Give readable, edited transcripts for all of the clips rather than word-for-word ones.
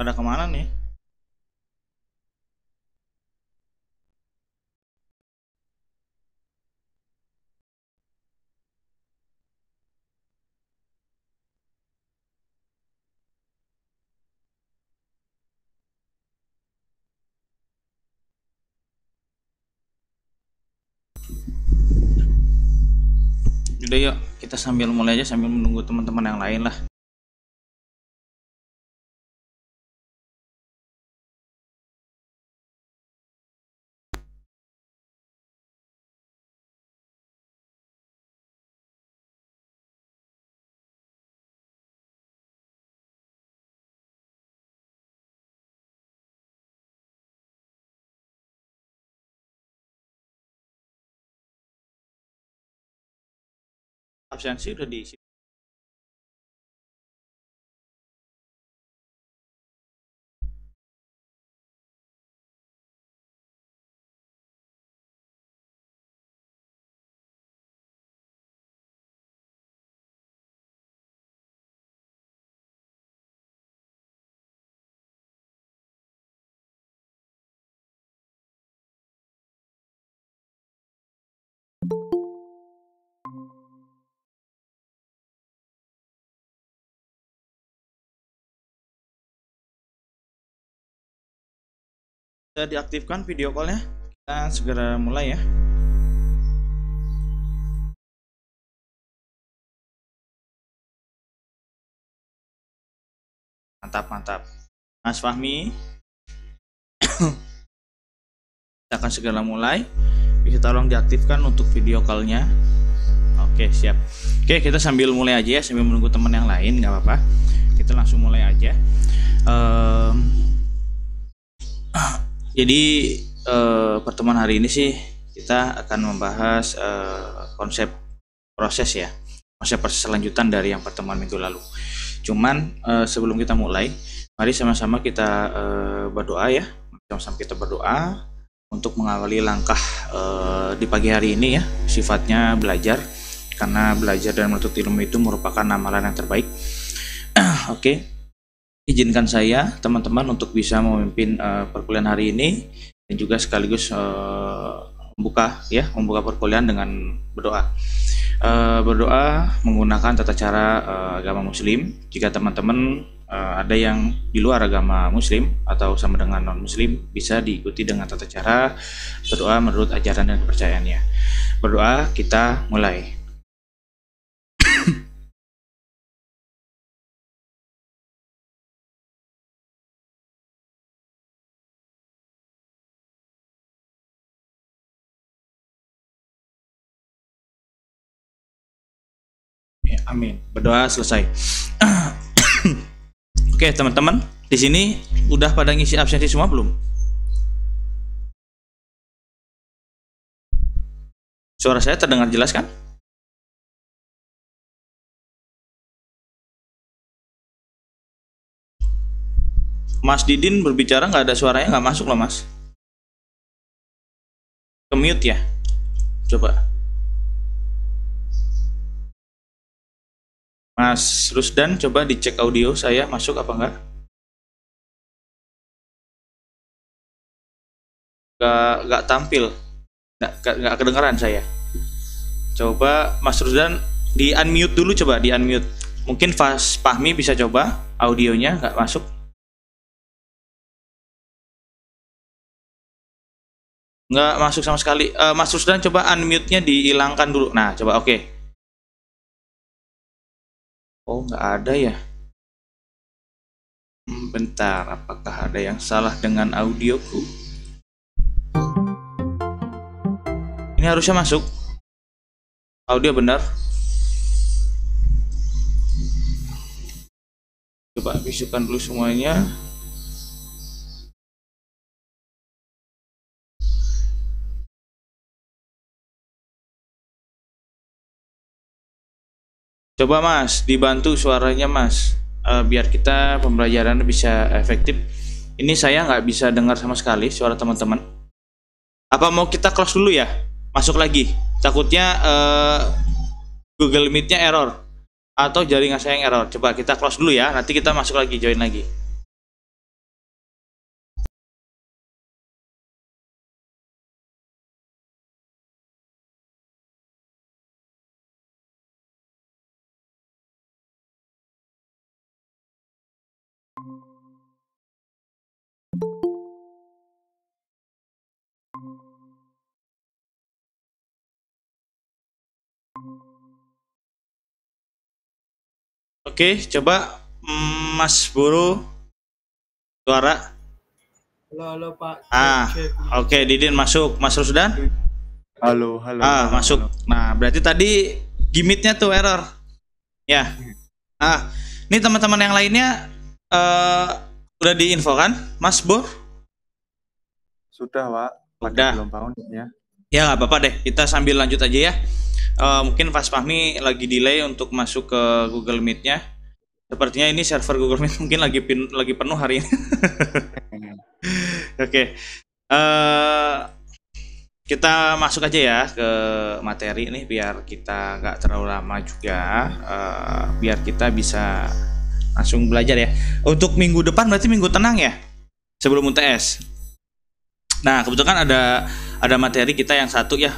Pada kemana nih? Udah yuk, kita sambil mulai aja sambil menunggu teman-teman yang lain lah. Absensi udah diisi. Sudah diaktifkan video callnya. Kita segera mulai ya. Mantap, mantap. Mas Fahmi, kita akan segera mulai. Bisa tolong diaktifkan untuk video callnya. Oke, siap. Oke, kita sambil mulai aja ya, sambil menunggu teman yang lain, nggak apa-apa. Kita langsung mulai aja. Jadi pertemuan hari ini sih kita akan membahas konsep proses ya, konsep proses lanjutan dari yang pertemuan minggu lalu. Cuman sebelum kita mulai, mari sama-sama kita berdoa ya, sama-sama kita berdoa untuk mengawali langkah di pagi hari ini ya, sifatnya belajar, karena belajar dan menuntut ilmu itu merupakan amalan yang terbaik. Oke, izinkan saya teman-teman untuk bisa memimpin perkuliahan hari ini dan juga sekaligus membuka perkuliahan dengan berdoa. Berdoa menggunakan tata cara agama Muslim. Jika teman-teman ada yang di luar agama Muslim atau sama dengan non Muslim, bisa diikuti dengan tata cara berdoa menurut ajaran dan kepercayaannya. Berdoa, kita mulai. Ya, amin. Berdoa selesai. Oke, teman-teman, di sini udah pada ngisi absensi semua belum? Suara saya terdengar jelas kan? Mas Didin berbicara nggak ada suaranya, nggak masuk loh Mas. Ke mute ya? Coba. Mas Rusdan, coba dicek audio saya masuk apa enggak? Nggak tampil, nggak kedengaran saya. Coba Mas Rusdan di unmute dulu, coba di unmute. Mungkin Fahmi bisa coba audionya nggak masuk. Nggak masuk sama sekali. Mas Rusdan coba unmute-nya dihilangkan dulu. Nah, coba oke. Oh, nggak ada ya. Bentar, apakah ada yang salah dengan audioku? Ini harusnya masuk. Audio benar. Coba bisukan dulu semuanya. Coba Mas, dibantu suaranya Mas, biar kita pembelajarannya bisa efektif. Ini saya nggak bisa dengar sama sekali suara teman-teman. Apa mau kita close dulu ya? Masuk lagi. Takutnya Google Meet-nya error atau jaringan saya yang error. Coba kita close dulu ya. Nanti kita masuk lagi, join lagi. Oke, coba Mas Buru suara. Halo Pak. Cek. Oke, Didin masuk. Mas Rusdan? Halo. Masuk. Nah, berarti tadi gimitnya tuh error. Ya. Ini teman-teman yang lainnya udah diinfokan, Mas Bur? Sudah, Pak. Udah. Belum bangun ya. Ya nggak apa-apa deh, kita sambil lanjut aja ya. Mungkin Mas Fahmi lagi delay untuk masuk ke Google Meet-nya. Sepertinya ini server Google Meet mungkin lagi penuh hari ini. Oke. Kita masuk aja ya ke materi nih biar kita nggak terlalu lama juga. Biar kita bisa langsung belajar ya. Untuk minggu depan berarti minggu tenang ya? Sebelum UTS. Nah, kebetulan ada materi kita yang satu ya,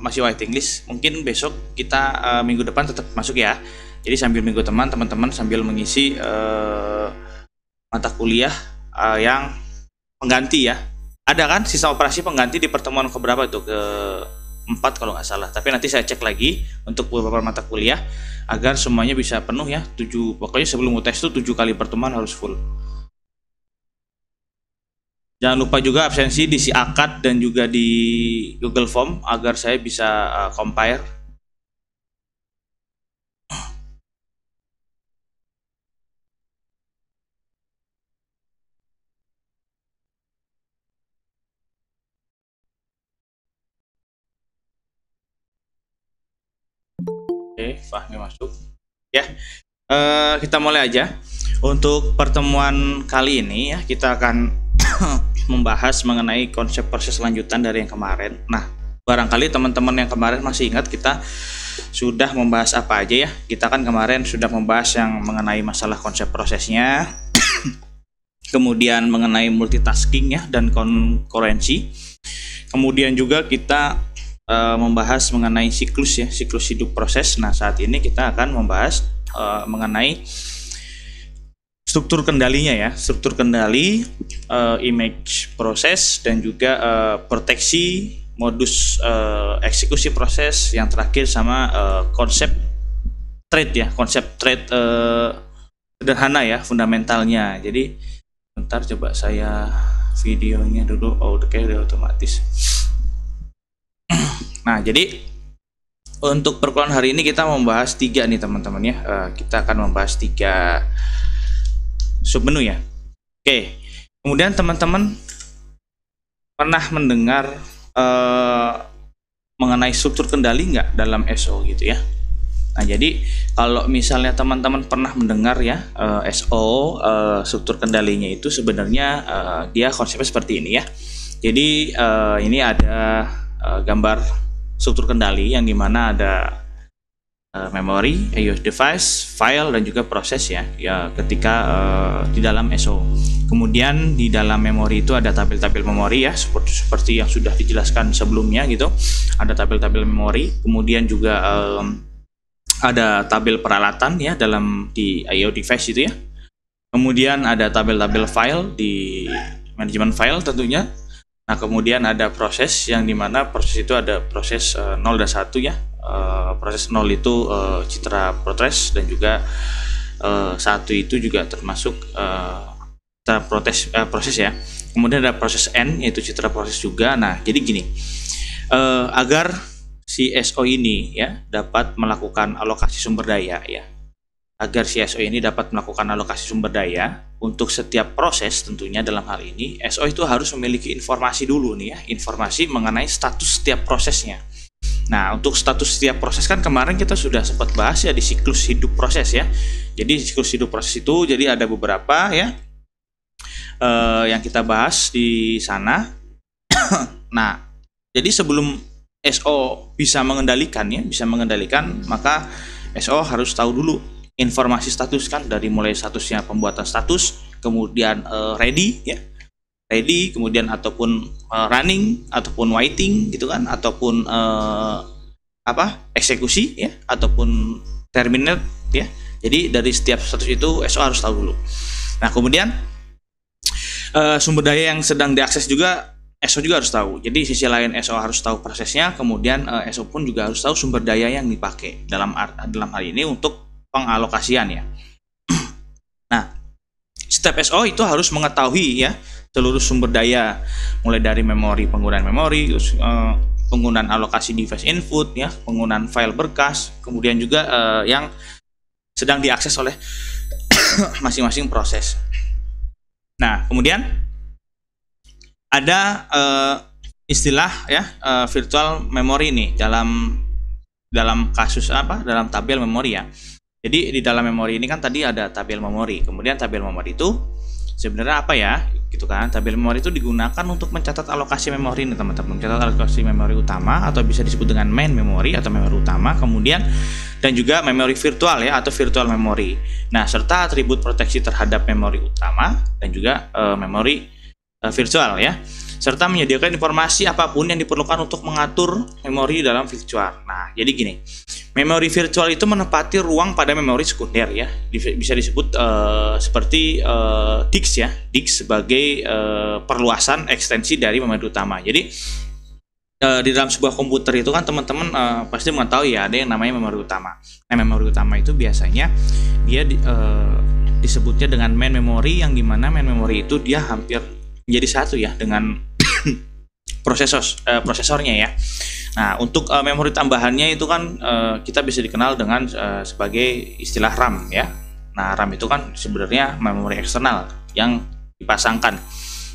masih waiting list. Mungkin besok kita minggu depan tetap masuk ya. Jadi sambil minggu teman-teman sambil mengisi mata kuliah yang pengganti ya. Ada kan sistem operasi pengganti di pertemuan keberapa itu? Ke-4 kalau nggak salah. Tapi nanti saya cek lagi untuk beberapa mata kuliah agar semuanya bisa penuh ya. 7, pokoknya sebelum UTS itu 7 kali pertemuan harus full. Jangan lupa juga absensi diisi akad dan juga di Google Form agar saya bisa compare. Oke, Fahmi masuk. Ya, kita mulai aja. Untuk pertemuan kali ini ya, kita akan membahas mengenai konsep proses lanjutan dari yang kemarin. Nah, barangkali teman-teman yang kemarin masih ingat kita sudah membahas apa aja ya. Kita kan kemarin sudah membahas yang mengenai masalah konsep prosesnya, kemudian mengenai multitasking ya dan konkurensi. Kemudian juga kita membahas mengenai siklus ya, siklus hidup proses. Nah, saat ini kita akan membahas mengenai struktur kendalinya ya, struktur kendali, image proses dan juga proteksi, modus eksekusi proses, yang terakhir sama konsep thread ya, konsep thread sederhana ya, fundamentalnya. Jadi bentar coba saya videonya dulu. Kayak udah otomatis. Nah, jadi untuk perkuliahan hari ini kita membahas 3 nih teman-teman ya. Kita akan membahas 3 submenu ya. Oke. Kemudian teman-teman pernah mendengar mengenai struktur kendali nggak dalam SO gitu ya. Nah, jadi kalau misalnya teman-teman pernah mendengar ya SO, struktur kendalinya itu sebenarnya dia konsepnya seperti ini ya. Jadi ini ada gambar struktur kendali yang dimana ada memori, IO device, file dan juga proses ya ketika di dalam SO. Kemudian di dalam memori itu ada tabel-tabel memori ya, seperti yang sudah dijelaskan sebelumnya gitu. Ada tabel-tabel memori, kemudian juga ada tabel peralatan ya di IO device itu ya. Kemudian ada tabel-tabel file di manajemen file tentunya. Nah, kemudian ada proses yang dimana proses itu ada proses 0 dan 1 ya. Proses 0 itu citra proses dan juga 1 itu juga termasuk citra proses ya. Kemudian ada proses N yaitu citra proses juga. Nah, jadi gini, agar si SO ini ya dapat melakukan alokasi sumber daya ya. Agar si SO ini dapat melakukan alokasi sumber daya untuk setiap proses, tentunya dalam hal ini SO itu harus memiliki informasi dulu nih ya, informasi mengenai status setiap prosesnya. Nah, untuk status setiap proses kan kemarin kita sudah sempat bahas ya di siklus hidup proses ya. Jadi siklus hidup proses itu jadi ada beberapa ya yang kita bahas di sana. Nah, jadi sebelum SO bisa mengendalikan maka SO harus tahu dulu informasi status kan, dari mulai statusnya pembuatan status, kemudian ready ya, kemudian ataupun running ataupun waiting gitu kan, ataupun eksekusi ya, ataupun terminate ya. Jadi dari setiap status itu SO harus tahu dulu. Nah, kemudian sumber daya yang sedang diakses juga SO juga harus tahu. Jadi sisi lain SO harus tahu prosesnya, kemudian SO pun juga harus tahu sumber daya yang dipakai dalam hal ini untuk pengalokasian ya. Nah, step SO itu harus mengetahui ya seluruh sumber daya, mulai dari memori, penggunaan memori, terus penggunaan alokasi device input ya, penggunaan file berkas, kemudian juga yang sedang diakses oleh masing-masing proses. Nah, kemudian ada istilah ya virtual memory nih dalam kasus apa? Dalam tabel memori ya. Jadi di dalam memori ini kan tadi ada tabel memori. Kemudian tabel memori itu sebenarnya apa ya? Gitu kan. Tabel memori itu digunakan untuk mencatat alokasi memori nih teman-teman. Mencatat alokasi memori utama atau bisa disebut dengan main memory atau memori utama. Kemudian dan juga memori virtual ya atau virtual memory. Nah, serta atribut proteksi terhadap memori utama dan juga memori virtual ya, serta menyediakan informasi apapun yang diperlukan untuk mengatur memori dalam virtual. Nah, jadi gini, memori virtual itu menempati ruang pada memori sekunder ya, bisa disebut seperti disk ya, disk sebagai perluasan ekstensi dari memori utama. Jadi di dalam sebuah komputer itu kan teman-teman pasti mengetahui ya ada yang namanya memori utama. Nah, memori utama itu biasanya dia disebutnya dengan main memory, yang dimana main memory itu dia hampir menjadi satu ya dengan prosesornya ya. Nah, untuk memori tambahannya itu kan kita bisa dikenal dengan sebagai istilah RAM ya. Nah, RAM itu kan sebenarnya memori eksternal yang dipasangkan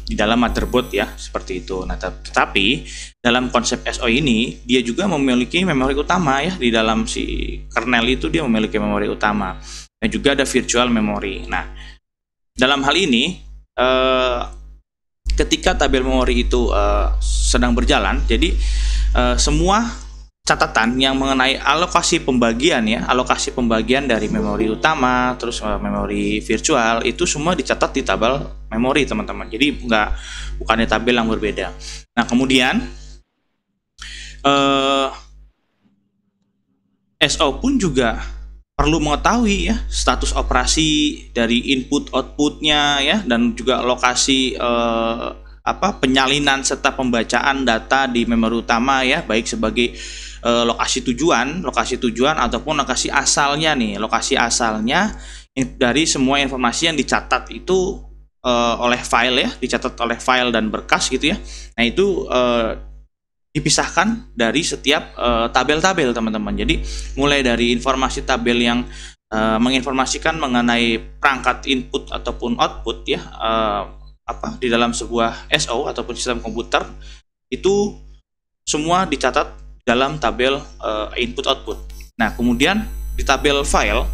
di dalam motherboard ya, seperti itu. Nah, tetapi dalam konsep SO ini dia juga memiliki memori utama ya, di dalam si kernel itu dia memiliki memori utama dan juga ada virtual memory. Nah, dalam hal ini ketika tabel memori itu sedang berjalan, jadi semua catatan yang mengenai alokasi pembagian ya, alokasi pembagian dari memori utama terus memori virtual itu semua dicatat di tabel memori teman-teman. Jadi bukannya tabel yang berbeda. Nah, kemudian SO pun juga perlu mengetahui ya status operasi dari input outputnya ya, dan juga lokasi penyalinan serta pembacaan data di memori utama ya, baik sebagai lokasi tujuan ataupun lokasi asalnya nih, lokasi asalnya dari semua informasi yang dicatat itu oleh file ya, dicatat oleh file dan berkas gitu ya. Nah, itu dipisahkan dari setiap tabel-tabel teman-teman. Jadi mulai dari informasi tabel yang menginformasikan mengenai perangkat input ataupun output ya, di dalam sebuah SO ataupun sistem komputer, itu semua dicatat dalam tabel input output. Nah, kemudian di tabel file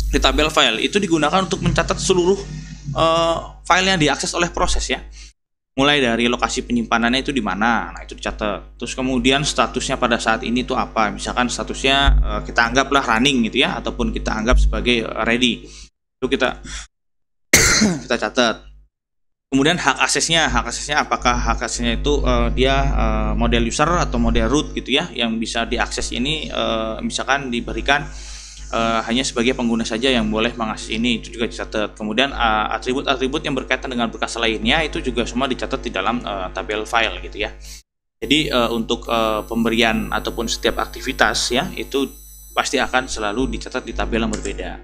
di tabel file itu digunakan untuk mencatat seluruh file yang diakses oleh proses ya. Mulai dari lokasi penyimpanannya itu di mana, nah itu dicatat. Terus kemudian statusnya pada saat ini itu apa? Misalkan statusnya kita anggaplah running gitu ya, ataupun kita anggap sebagai ready. Itu kita catat. Kemudian hak aksesnya apakah hak aksesnya itu dia model user atau model root gitu ya, yang bisa diakses ini misalkan diberikan hanya sebagai pengguna saja yang boleh mengakses ini, itu juga dicatat. Kemudian atribut-atribut yang berkaitan dengan berkas lainnya itu juga semua dicatat di dalam tabel file gitu ya. Jadi untuk pemberian ataupun setiap aktivitas ya itu pasti akan selalu dicatat di tabel yang berbeda.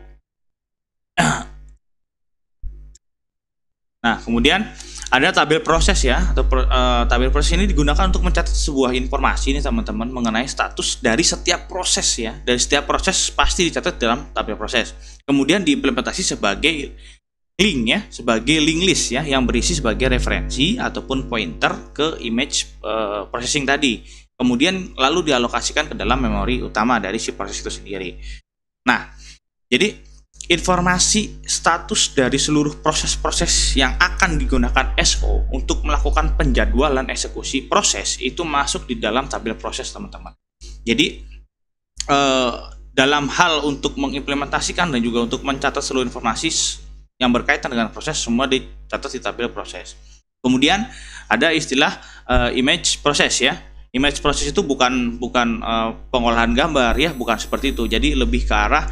Nah, kemudian ada tabel proses ya, atau tabel proses ini digunakan untuk mencatat sebuah informasi nih teman-teman mengenai status dari setiap proses ya. Dari setiap proses pasti dicatat dalam tabel proses. Kemudian diimplementasi sebagai link ya, sebagai link list ya, yang berisi sebagai referensi ataupun pointer ke image processing tadi. Kemudian lalu dialokasikan ke dalam memori utama dari si proses itu sendiri. Nah, jadi informasi status dari seluruh proses-proses yang akan digunakan SO untuk melakukan penjadwalan eksekusi proses itu masuk di dalam tabel proses teman-teman. Jadi dalam hal untuk mengimplementasikan dan juga untuk mencatat seluruh informasi yang berkaitan dengan proses semua dicatat di tabel proses. Kemudian ada istilah image proses ya. Image proses itu bukan pengolahan gambar ya, bukan seperti itu. Jadi lebih ke arah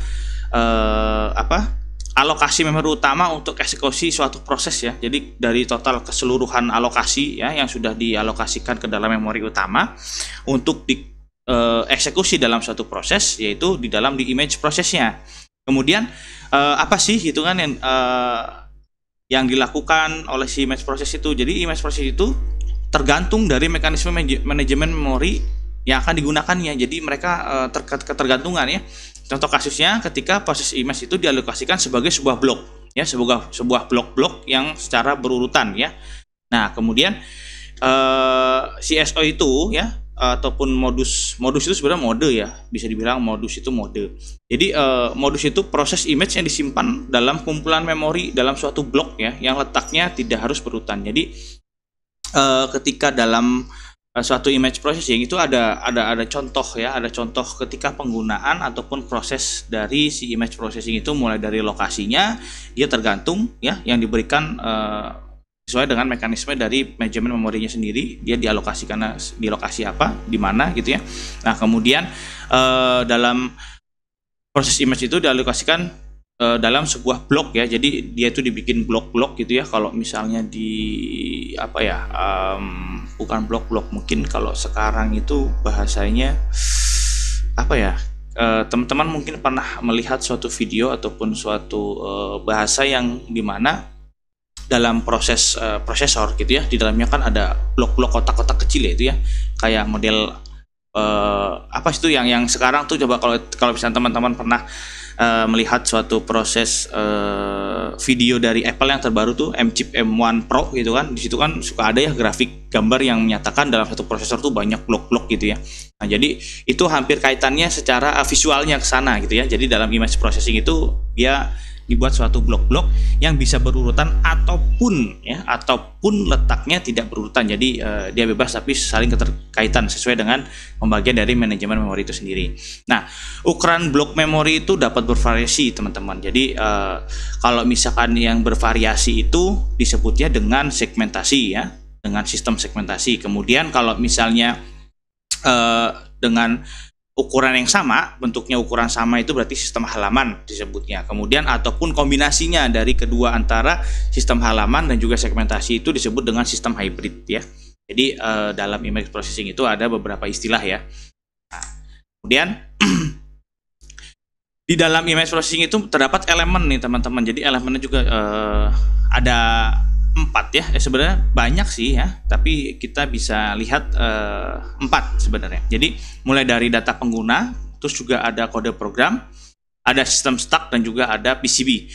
alokasi memori utama untuk eksekusi suatu proses ya. Jadi dari total keseluruhan alokasi ya yang sudah dialokasikan ke dalam memori utama untuk dieksekusi dalam suatu proses, yaitu di image prosesnya. Kemudian apa sih hitungan yang dilakukan oleh si image proses itu? Jadi image proses itu tergantung dari mekanisme manajemen memori yang akan digunakannya. Jadi mereka ketergantungan ya. Contoh kasusnya ketika proses image itu dialokasikan sebagai sebuah blok ya, sebuah blok-blok yang secara berurutan ya. Nah, kemudian CSO itu ya ataupun modus itu sebenarnya mode ya, bisa dibilang modus itu mode. Jadi modus itu proses image yang disimpan dalam kumpulan memori dalam suatu blok ya, yang letaknya tidak harus berurutan. Jadi ketika dalam suatu image processing itu ada contoh ya, ada contoh ketika penggunaan ataupun proses dari si image processing itu, mulai dari lokasinya dia tergantung ya yang diberikan sesuai dengan mekanisme dari manajemen memorinya sendiri, dia dialokasikan di lokasi apa, di mana gitu ya. Nah, kemudian dalam proses image itu dialokasikan dalam sebuah blok ya, jadi dia itu dibikin blok-blok gitu ya. Kalau misalnya di apa ya, bukan blok-blok, mungkin kalau sekarang itu bahasanya apa ya, teman-teman mungkin pernah melihat suatu video ataupun suatu bahasa yang dimana dalam proses prosesor gitu ya, di dalamnya kan ada blok-blok kotak-kotak kecil ya itu ya, kayak model apa itu yang sekarang tuh, coba kalau misalnya teman-teman pernah melihat suatu proses video dari Apple yang terbaru tuh, M-Chip M1 Pro gitu kan, di situ kan suka ada ya grafik gambar yang menyatakan dalam satu prosesor tuh banyak blok-blok gitu ya. Nah, jadi itu hampir kaitannya secara visualnya ke sana gitu ya. Jadi dalam image processing itu dia dibuat suatu blok-blok yang bisa berurutan ataupun letaknya tidak berurutan. Jadi dia bebas tapi saling keterkaitan sesuai dengan pembagian dari manajemen memori itu sendiri. Nah, ukuran blok memori itu dapat bervariasi teman-teman. Jadi kalau misalkan yang bervariasi itu disebutnya dengan segmentasi ya, dengan sistem segmentasi. Kemudian kalau misalnya dengan ukuran yang sama, bentuknya ukuran sama, itu berarti sistem halaman disebutnya. Kemudian ataupun kombinasinya dari kedua antara sistem halaman dan juga segmentasi itu disebut dengan sistem hybrid ya. Jadi dalam image processing itu ada beberapa istilah ya. Nah, kemudian di dalam image processing itu terdapat elemen nih teman-teman. Jadi elemennya juga ada 4 ya. Sebenarnya banyak sih ya, tapi kita bisa lihat 4 sebenarnya. Jadi mulai dari data pengguna, terus juga ada kode program, ada sistem stack, dan juga ada PCB.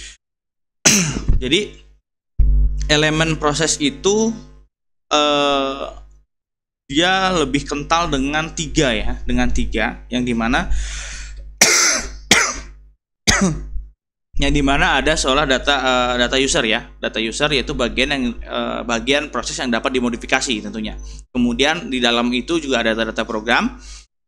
Jadi elemen proses itu dia lebih kental dengan 3 ya, yang dimana ada seolah data user ya, data user yaitu bagian proses yang dapat dimodifikasi tentunya. Kemudian di dalam itu juga ada data program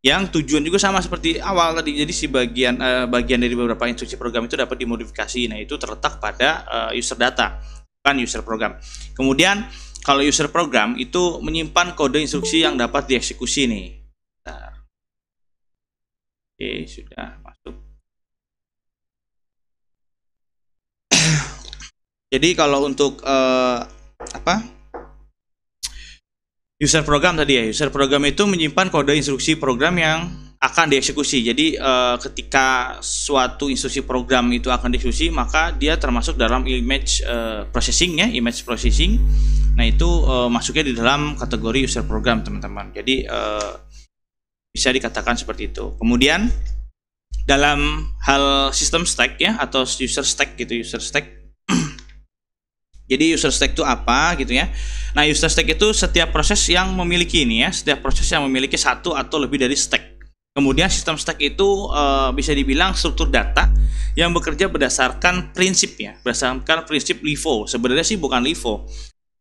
yang tujuan juga sama seperti awal tadi. Jadi si bagian dari beberapa instruksi program itu dapat dimodifikasi. Nah, itu terletak pada user data, bukan user program. Kemudian kalau user program itu menyimpan kode instruksi yang dapat dieksekusi nih. Bentar. Oke, sudah masuk. Jadi kalau untuk user program tadi ya, user program itu menyimpan kode instruksi program yang akan dieksekusi. Jadi ketika suatu instruksi program itu akan dieksekusi, maka dia termasuk dalam image processing ya, image processing. Nah, itu masuknya di dalam kategori user program teman-teman. Jadi bisa dikatakan seperti itu. Kemudian dalam hal system stack ya, atau user stack gitu, user stack. Jadi user stack itu apa gitu ya. Nah, user stack itu setiap proses yang memiliki ini ya, setiap proses yang memiliki satu atau lebih dari stack. Kemudian sistem stack itu bisa dibilang struktur data yang bekerja berdasarkan prinsip ya, berdasarkan prinsip LIFO. Sebenarnya sih bukan LIFO,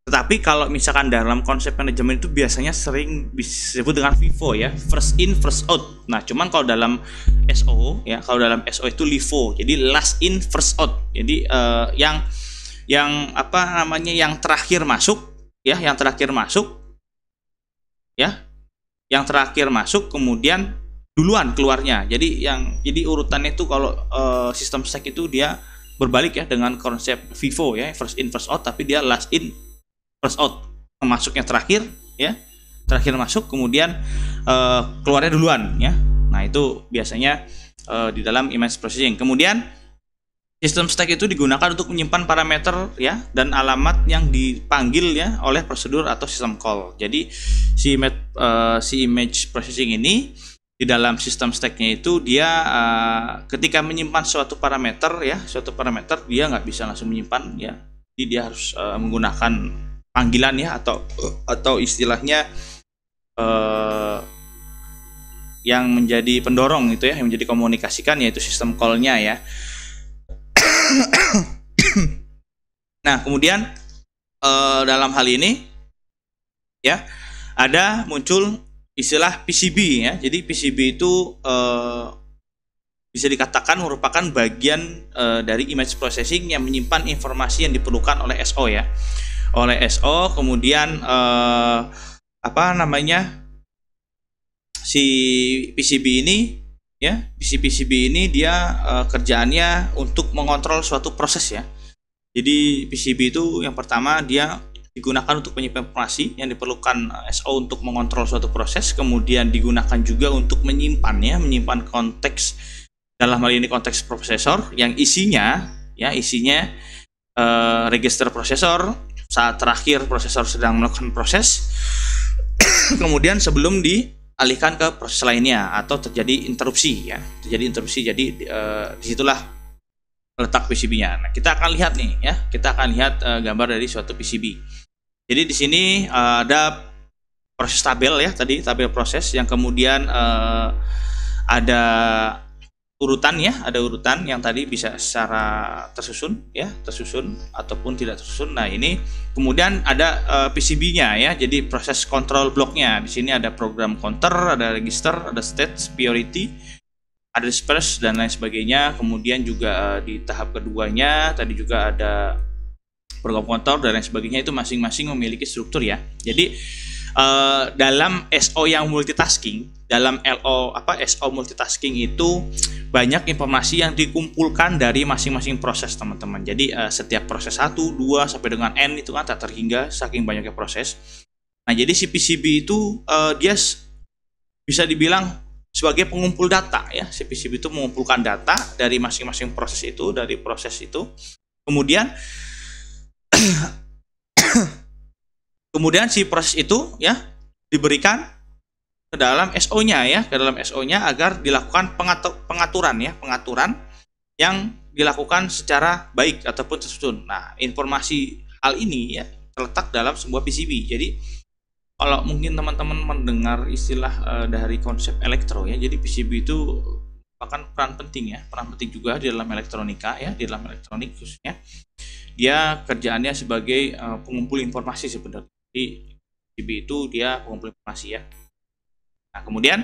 tetapi kalau misalkan dalam konsep manajemen itu biasanya sering disebut dengan FIFO ya, first in first out. Nah, cuman kalau dalam SO ya, kalau dalam SO itu LIFO, jadi last in first out. Jadi yang apa namanya, yang terakhir masuk ya, yang terakhir masuk kemudian duluan keluarnya. Jadi urutannya itu kalau sistem stack itu dia berbalik ya dengan konsep FIFO ya, first in first out, tapi dia last in first out, masuknya terakhir ya, terakhir masuk kemudian keluarnya duluan ya. Nah itu biasanya di dalam image processing. Kemudian sistem stack itu digunakan untuk menyimpan parameter ya dan alamat yang dipanggil ya oleh prosedur atau sistem call. Jadi si image processing ini di dalam sistem stacknya itu dia ketika menyimpan suatu parameter ya, dia nggak bisa langsung menyimpan ya, jadi dia harus menggunakan panggilan ya atau istilahnya yang menjadi pendorong itu ya, yang menjadi komunikasikan yaitu sistem call-nya ya. Nah kemudian dalam hal ini ya ada muncul istilah PCB ya. Jadi PCB itu bisa dikatakan merupakan bagian dari image processing yang menyimpan informasi yang diperlukan oleh SO ya. Oleh SO kemudian si PCB ini ya, PCB ini dia kerjaannya untuk mengontrol suatu proses ya. Jadi PCB itu yang pertama dia digunakan untuk menyimpan informasi yang diperlukan SO untuk mengontrol suatu proses, kemudian digunakan juga untuk menyimpan konteks, dalam hal ini konteks prosesor yang isinya register prosesor saat terakhir prosesor sedang melakukan proses kemudian sebelum dialihkan ke proses lainnya atau terjadi interupsi. Jadi disitulah letak PCB-nya. Nah, kita akan lihat nih ya, gambar dari suatu PCB. Jadi di sini ada proses tabel ya, tadi tabel proses yang kemudian ada urutan yang tadi bisa secara tersusun ataupun tidak tersusun. Nah ini kemudian ada PCB-nya ya, jadi proses control block-nya. Di sini ada program counter, ada register, ada state, priority, ada disperse dan lain sebagainya. Kemudian juga di tahap keduanya tadi juga ada program counter dan lain sebagainya, itu masing-masing memiliki struktur ya. Jadi dalam SO yang multitasking, dalam SO multitasking itu banyak informasi yang dikumpulkan dari masing-masing proses teman-teman. Jadi setiap proses 1, 2 sampai dengan N itu kan tak terhingga saking banyaknya proses. Nah jadi si PCB itu dia bisa dibilang sebagai pengumpul data ya. Si PCB itu mengumpulkan data dari masing-masing proses itu, kemudian si proses itu ya diberikan ke dalam SO-nya agar dilakukan pengaturan yang dilakukan secara baik ataupun tersusun. Nah, informasi hal ini ya terletak dalam sebuah PCB. Jadi kalau mungkin teman-teman mendengar istilah dari konsep elektro ya, jadi PCB itu merupakan peran penting juga di dalam elektronika ya, di dalam elektronik khususnya. Dia kerjaannya sebagai pengumpul informasi sebenarnya. Jadi PCB itu dia pengumpul informasi ya. Nah, kemudian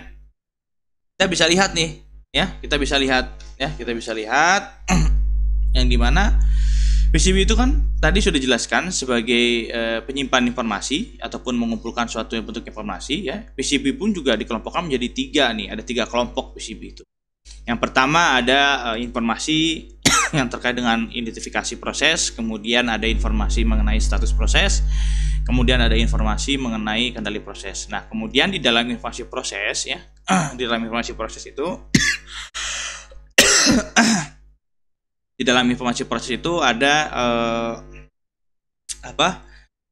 kita bisa lihat nih ya, kita bisa lihat yang dimana PCB itu kan tadi sudah dijelaskan sebagai penyimpan informasi ataupun mengumpulkan suatu bentuk informasi ya. PCB pun juga dikelompokkan menjadi 3 nih, ada 3 kelompok PCB itu. Yang pertama ada informasi yang terkait dengan identifikasi proses, kemudian ada informasi mengenai status proses, kemudian ada informasi mengenai kendali proses. Nah, kemudian di dalam informasi proses ya, di dalam informasi proses itu ada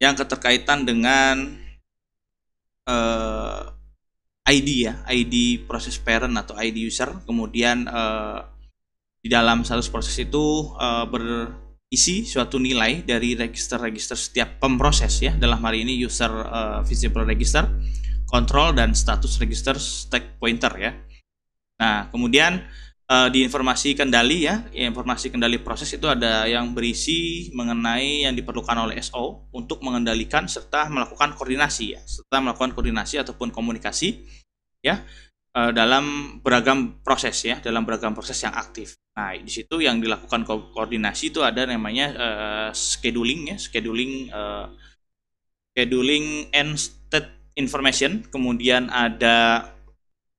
yang keterkaitan dengan ID ya, ID proses parent atau ID user. Kemudian di dalam status proses itu berisi suatu nilai dari register-register setiap pemproses ya. Dalam hari ini user visible register, control dan status register stack pointer ya. Nah, kemudian di informasi kendali ya, informasi kendali proses itu ada yang berisi mengenai yang diperlukan oleh SO untuk mengendalikan serta melakukan koordinasi ataupun komunikasi ya dalam beragam proses ya, dalam beragam proses yang aktif. Nah, di situ yang dilakukan koordinasi itu ada namanya scheduling and state information, kemudian ada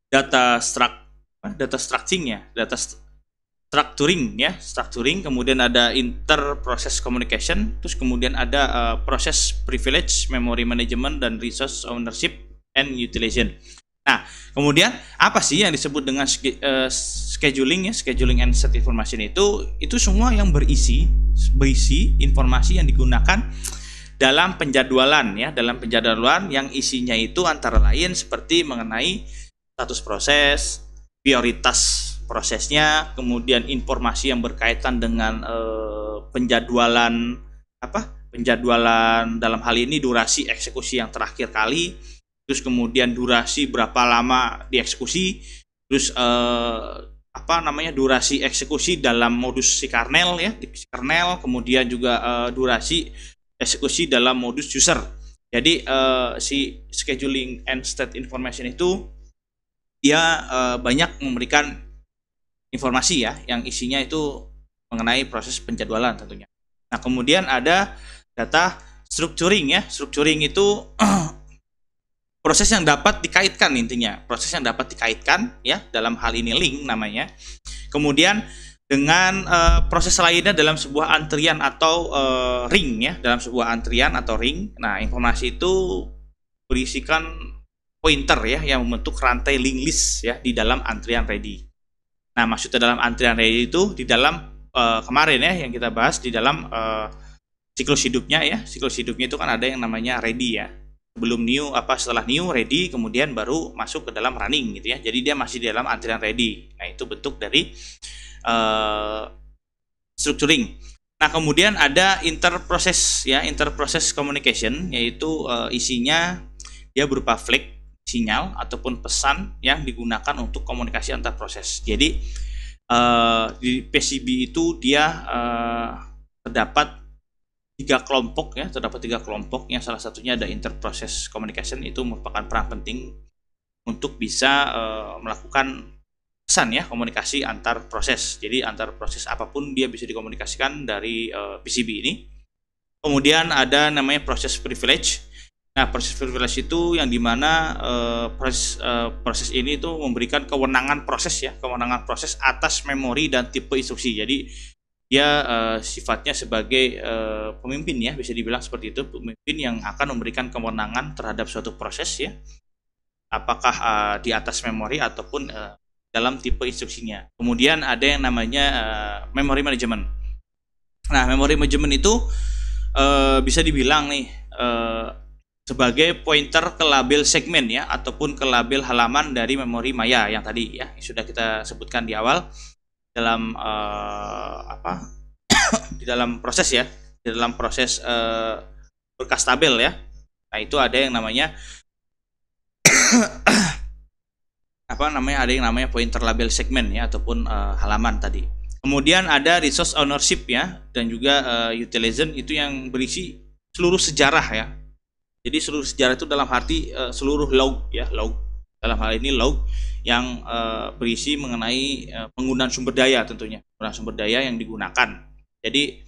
data structuring ya, data structuring ya, structuring, kemudian ada inter-process communication, terus kemudian ada proses privilege, memory management, dan resource ownership and utilization. Nah, kemudian apa sih yang disebut dengan scheduling ya, scheduling and set information itu semua yang berisi informasi yang digunakan dalam penjadwalan ya, dalam penjadwalan yang isinya itu antara lain seperti mengenai status proses, prioritas prosesnya, kemudian informasi yang berkaitan dengan penjadwalan dalam hal ini durasi eksekusi yang terakhir kali, terus kemudian durasi berapa lama dieksekusi, terus durasi eksekusi dalam modus si kernel ya, di si kernel, kemudian juga durasi eksekusi dalam modus user. Jadi si scheduling and state information itu dia banyak memberikan informasi ya yang isinya itu mengenai proses penjadwalan tentunya. Nah, kemudian ada data structuring ya. Structuring itu proses yang dapat dikaitkan, intinya proses yang dapat dikaitkan ya, dalam hal ini link namanya. Kemudian dengan proses lainnya dalam sebuah antrian atau ring ya, dalam sebuah antrian atau ring. Nah, informasi itu berisikan pointer ya yang membentuk rantai link list ya di dalam antrian ready. Nah, maksudnya dalam antrian ready itu di dalam kemarin ya yang kita bahas di dalam siklus hidupnya ya. Siklus hidupnya itu kan ada yang namanya ready ya. Sebelum new setelah new ready, kemudian baru masuk ke dalam running gitu ya. Jadi dia masih di dalam antrian ready. Nah, itu bentuk dari structuring. Nah, kemudian ada interprocess ya, interprocess communication, yaitu isinya dia berupa flag, sinyal ataupun pesan yang digunakan untuk komunikasi antar proses. Jadi di PCB itu dia terdapat tiga kelompok yang salah satunya ada interprocess communication, itu merupakan peran penting untuk bisa melakukan pesan ya, komunikasi antar proses. Jadi antar proses apapun dia bisa dikomunikasikan dari PCB ini. Kemudian ada namanya proses privilege. Nah, proses privilege itu yang dimana proses ini itu memberikan kewenangan proses atas memori dan tipe instruksi. Jadi dia sifatnya sebagai pemimpin ya, bisa dibilang seperti itu, pemimpin yang akan memberikan kewenangan terhadap suatu proses ya, apakah di atas memori ataupun dalam tipe instruksinya. Kemudian ada yang namanya memory management. Nah, memory management itu bisa dibilang nih sebagai pointer ke label segmen ya, ataupun ke label halaman dari memori maya yang tadi ya sudah kita sebutkan di awal dalam di dalam proses ya, di dalam proses berkas tabel ya. Nah, itu ada yang namanya ada yang namanya pointer label segmen ya, ataupun halaman tadi. Kemudian ada resource ownership ya, dan juga utilization, itu yang berisi seluruh sejarah ya. Jadi seluruh sejarah itu dalam arti seluruh log ya, log. Dalam hal ini log yang berisi mengenai penggunaan sumber daya tentunya, penggunaan sumber daya yang digunakan. Jadi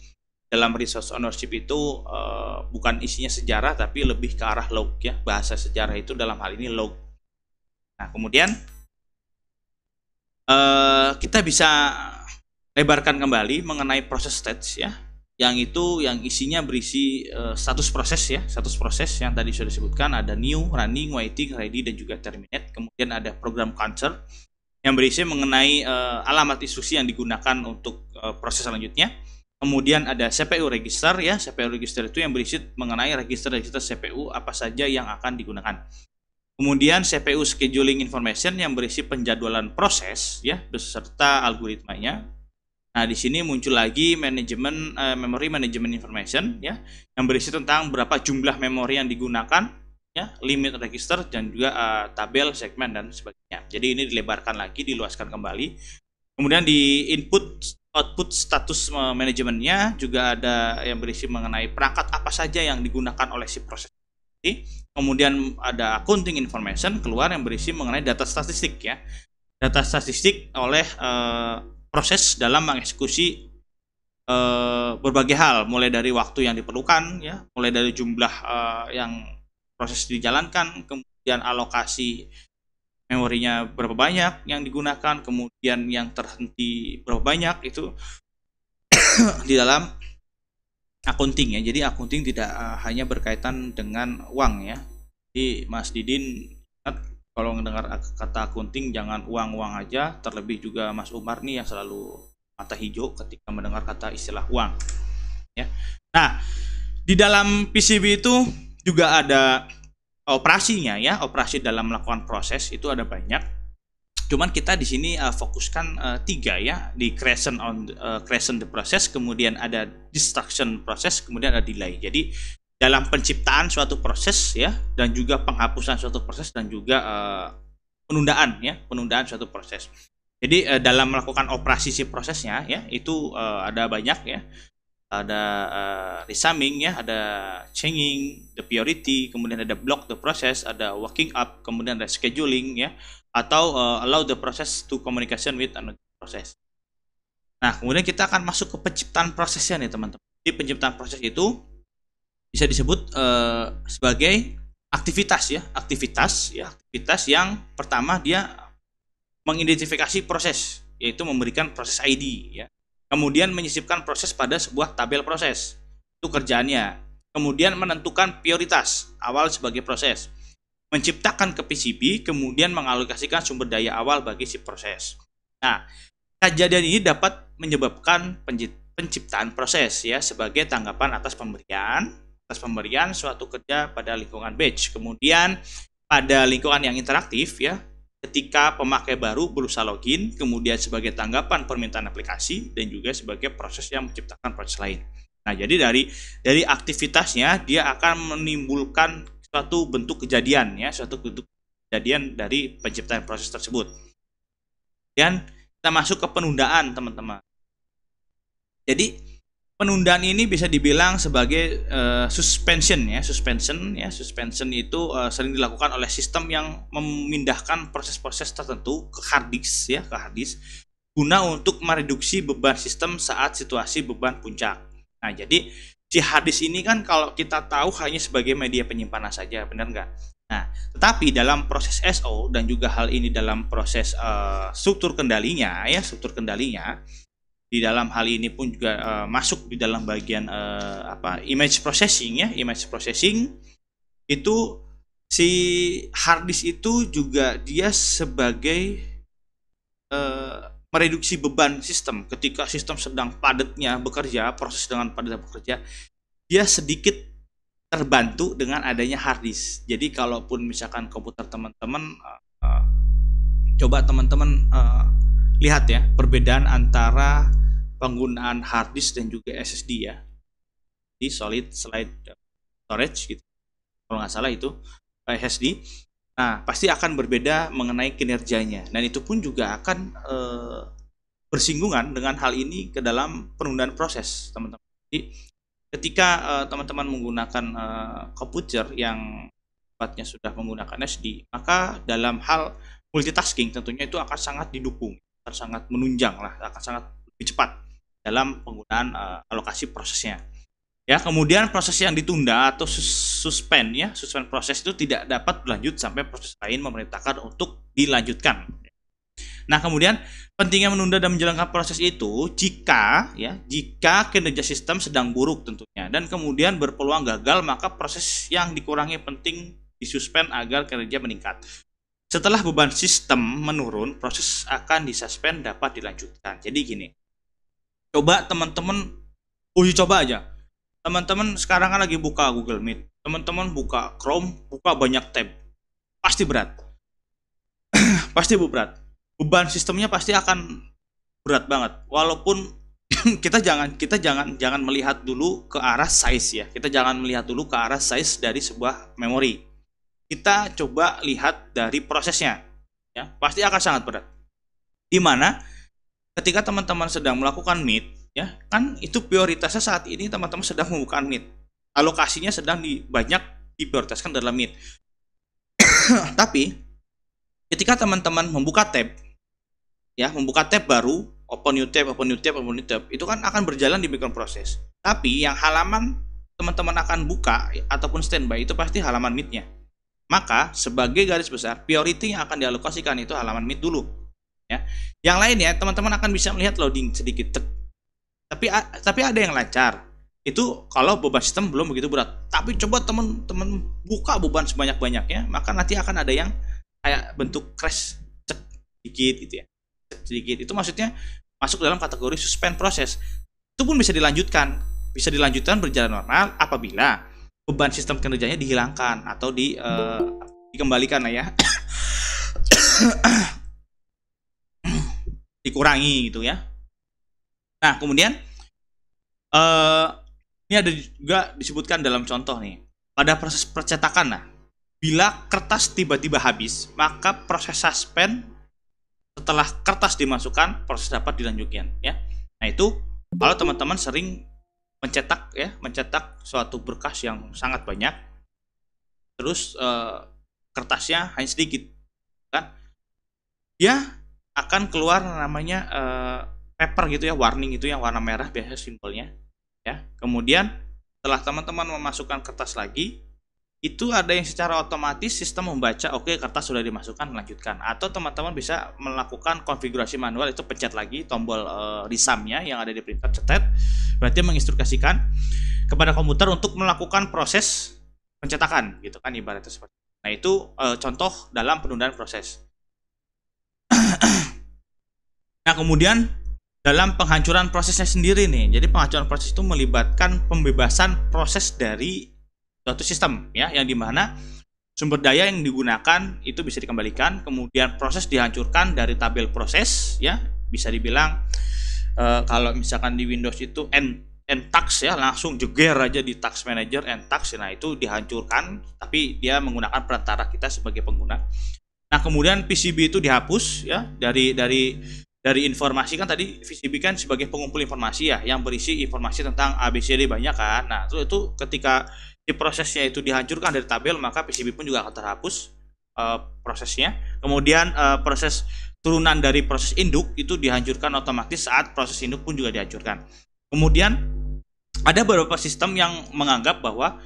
dalam resource ownership itu bukan isinya sejarah, tapi lebih ke arah log ya. Bahasa sejarah itu dalam hal ini log. Nah, kemudian kita bisa lebarkan kembali mengenai proses stage ya, yang isinya berisi status proses ya, status proses yang tadi sudah disebutkan, ada new, running, waiting, ready, dan juga terminate. Kemudian ada program counter yang berisi mengenai alamat instruksi yang digunakan untuk proses selanjutnya. Kemudian ada CPU register ya, CPU register itu yang berisi mengenai register-register CPU apa saja yang akan digunakan. Kemudian CPU scheduling information yang berisi penjadwalan proses ya beserta algoritmanya. Nah, di sini muncul lagi manajemen memory management information ya, yang berisi tentang berapa jumlah memori yang digunakan ya, limit register, dan juga tabel, segmen, dan sebagainya. Jadi ini dilebarkan lagi, diluaskan kembali. Kemudian di input output status manajemennya juga ada yang berisi mengenai perangkat apa saja yang digunakan oleh si proses. Kemudian ada accounting information keluar yang berisi mengenai data statistik ya, data statistik oleh proses dalam mengeksekusi berbagai hal, mulai dari waktu yang diperlukan ya, mulai dari jumlah yang proses dijalankan, kemudian alokasi memorinya berapa banyak yang digunakan, kemudian yang terhenti berapa banyak, itu di dalam accounting ya. Jadi accounting tidak hanya berkaitan dengan uang ya. Jadi Mas Didin ingat, kalau mendengar kata accounting jangan uang-uang aja, terlebih juga Mas Umar nih yang selalu mata hijau ketika mendengar kata istilah uang ya. Nah, di dalam PCB itu juga ada operasinya ya, operasi dalam melakukan proses itu ada banyak. Cuman kita di sini fokuskan 3 ya, di creation the process, kemudian ada destruction process, kemudian ada delay. Jadi dalam penciptaan suatu proses ya, dan juga penghapusan suatu proses, dan juga penundaan ya, penundaan suatu proses. Jadi dalam melakukan operasi si prosesnya ya, itu ada banyak ya. Ada resumming ya, ada changing the priority, kemudian ada block the process, ada working up, kemudian ada scheduling ya, atau allow the process to communication with another process. Nah, kemudian kita akan masuk ke penciptaan prosesnya nih teman-teman. Di penciptaan proses itu bisa disebut sebagai aktivitas ya, aktivitas yang pertama dia mengidentifikasi proses, yaitu memberikan proses ID ya. Kemudian menyisipkan proses pada sebuah tabel proses, itu kerjaannya. Kemudian menentukan prioritas awal sebagai proses, menciptakan ke PCB, kemudian mengalokasikan sumber daya awal bagi si proses. Nah, kejadian ini dapat menyebabkan penciptaan proses ya, sebagai tanggapan atas pemberian suatu kerja pada lingkungan batch. Kemudian pada lingkungan yang interaktif ya, ketika pemakai baru berusaha login, kemudian sebagai tanggapan permintaan aplikasi, dan juga sebagai proses yang menciptakan proses lain. Nah, jadi dari aktivitasnya dia akan menimbulkan suatu bentuk kejadian ya, suatu bentuk kejadian dari penciptaan proses tersebut. Dan kita masuk ke penundaan, teman-teman. Jadi penundaan ini bisa dibilang sebagai suspension ya. Suspension itu sering dilakukan oleh sistem yang memindahkan proses-proses tertentu ke hard disk ya, guna untuk mereduksi beban sistem saat situasi beban puncak. Nah, jadi si hard disk ini kan kalau kita tahu hanya sebagai media penyimpanan saja, benar nggak? Nah, tetapi dalam proses SO dan juga hal ini dalam proses struktur kendalinya, di dalam hal ini pun juga masuk di dalam bagian image processing ya. Image processing itu si hard disk itu juga dia sebagai mereduksi beban sistem. Ketika sistem sedang padatnya bekerja, proses dengan padatnya bekerja, dia sedikit terbantu dengan adanya hard disk. Jadi kalaupun misalkan komputer teman-teman coba teman-teman lihat ya perbedaan antara penggunaan hard disk dan juga SSD ya, di solid state storage gitu kalau nggak salah itu SSD. Nah, pasti akan berbeda mengenai kinerjanya, dan itu pun juga akan bersinggungan dengan hal ini ke dalam penundaan proses, teman-teman. Jadi ketika teman-teman menggunakan komputer yang sifatnya sudah menggunakan SD, maka dalam hal multitasking tentunya itu akan sangat didukung, akan sangat menunjang lah, akan sangat lebih cepat dalam penggunaan alokasi prosesnya. Ya, kemudian proses yang ditunda atau suspend proses itu tidak dapat berlanjut sampai proses lain memerintahkan untuk dilanjutkan. Nah, kemudian pentingnya menunda dan menjalankan proses itu jika kinerja sistem sedang buruk tentunya, dan kemudian berpeluang gagal, maka proses yang dikurangi penting disuspend agar kinerja meningkat. Setelah beban sistem menurun, proses akan disuspend dapat dilanjutkan. Jadi gini, coba teman-teman uji coba aja. Teman-teman sekarang kan lagi buka Google Meet, teman-teman buka Chrome, buka banyak tab, pasti berat. Pasti berat. Beban sistemnya pasti akan berat banget. Walaupun kita jangan melihat dulu ke arah size ya. Kita jangan melihat dulu ke arah size dari sebuah memori. Kita coba lihat dari prosesnya. Ya, pasti akan sangat berat. Di mana ketika teman-teman sedang melakukan Meet, ya kan itu prioritasnya saat ini teman-teman sedang membuka Meet, alokasinya sedang banyak diprioritaskan dalam Meet. Tapi ketika teman-teman membuka tab baru, open new tab, itu kan akan berjalan di background proses. Tapi yang halaman teman-teman akan buka ataupun standby itu pasti halaman Meet-nya. maka sebagai garis besar priority yang akan dialokasikan itu halaman mid dulu ya. Yang lain ya teman-teman akan bisa melihat loading sedikit tapi ada yang lancar. Itu kalau beban sistem belum begitu berat. Tapi coba teman-teman buka beban sebanyak-banyaknya, maka nanti akan ada yang kayak bentuk crash cek sedikit gitu ya. Cek sedikit. Itu maksudnya masuk dalam kategori suspend proses. Itu pun bisa dilanjutkan. Bisa dilanjutkan berjalan normal apabila beban sistem kinerjanya dihilangkan atau dikembalikan lah ya. Dikurangi gitu ya. Nah, kemudian ini ada juga disebutkan dalam contoh nih. Pada proses percetakan, nah, bila kertas tiba-tiba habis, maka proses suspend setelah kertas dimasukkan, proses dapat dilanjutkan ya. Nah, itu kalau teman-teman sering mencetak suatu berkas yang sangat banyak, terus kertasnya hanya sedikit, kan? Dia akan keluar namanya paper gitu ya, warning itu yang warna merah biasanya simbolnya ya. Kemudian setelah teman-teman memasukkan kertas lagi, itu ada yang secara otomatis sistem membaca oke, kertas sudah dimasukkan, lanjutkan. Atau teman-teman bisa melakukan konfigurasi manual, itu pencet lagi tombol resume-nya yang ada di printer, cetet, berarti menginstruksikan kepada komputer untuk melakukan proses pencetakan gitu kan, ibaratnya seperti itu. Nah, itu contoh dalam penundaan proses. Nah, kemudian dalam penghancuran prosesnya sendiri nih. Jadi penghancuran proses itu melibatkan pembebasan proses dari suatu sistem ya, yang dimana sumber daya yang digunakan itu bisa dikembalikan, kemudian proses dihancurkan dari tabel proses ya. Bisa dibilang kalau misalkan di Windows itu N-Task ya, langsung jeger aja di Task Manager N-Task. Nah, itu dihancurkan, tapi dia menggunakan perantara kita sebagai pengguna. Nah, kemudian PCB itu dihapus ya dari informasi, kan tadi PCB kan sebagai pengumpul informasi ya, yang berisi informasi tentang ABCD banyak kan. Nah, itu ketika di prosesnya itu dihancurkan dari tabel, maka PCB pun juga akan terhapus prosesnya. Kemudian proses turunan dari proses induk itu dihancurkan otomatis saat proses induk pun juga dihancurkan. Kemudian ada beberapa sistem yang menganggap bahwa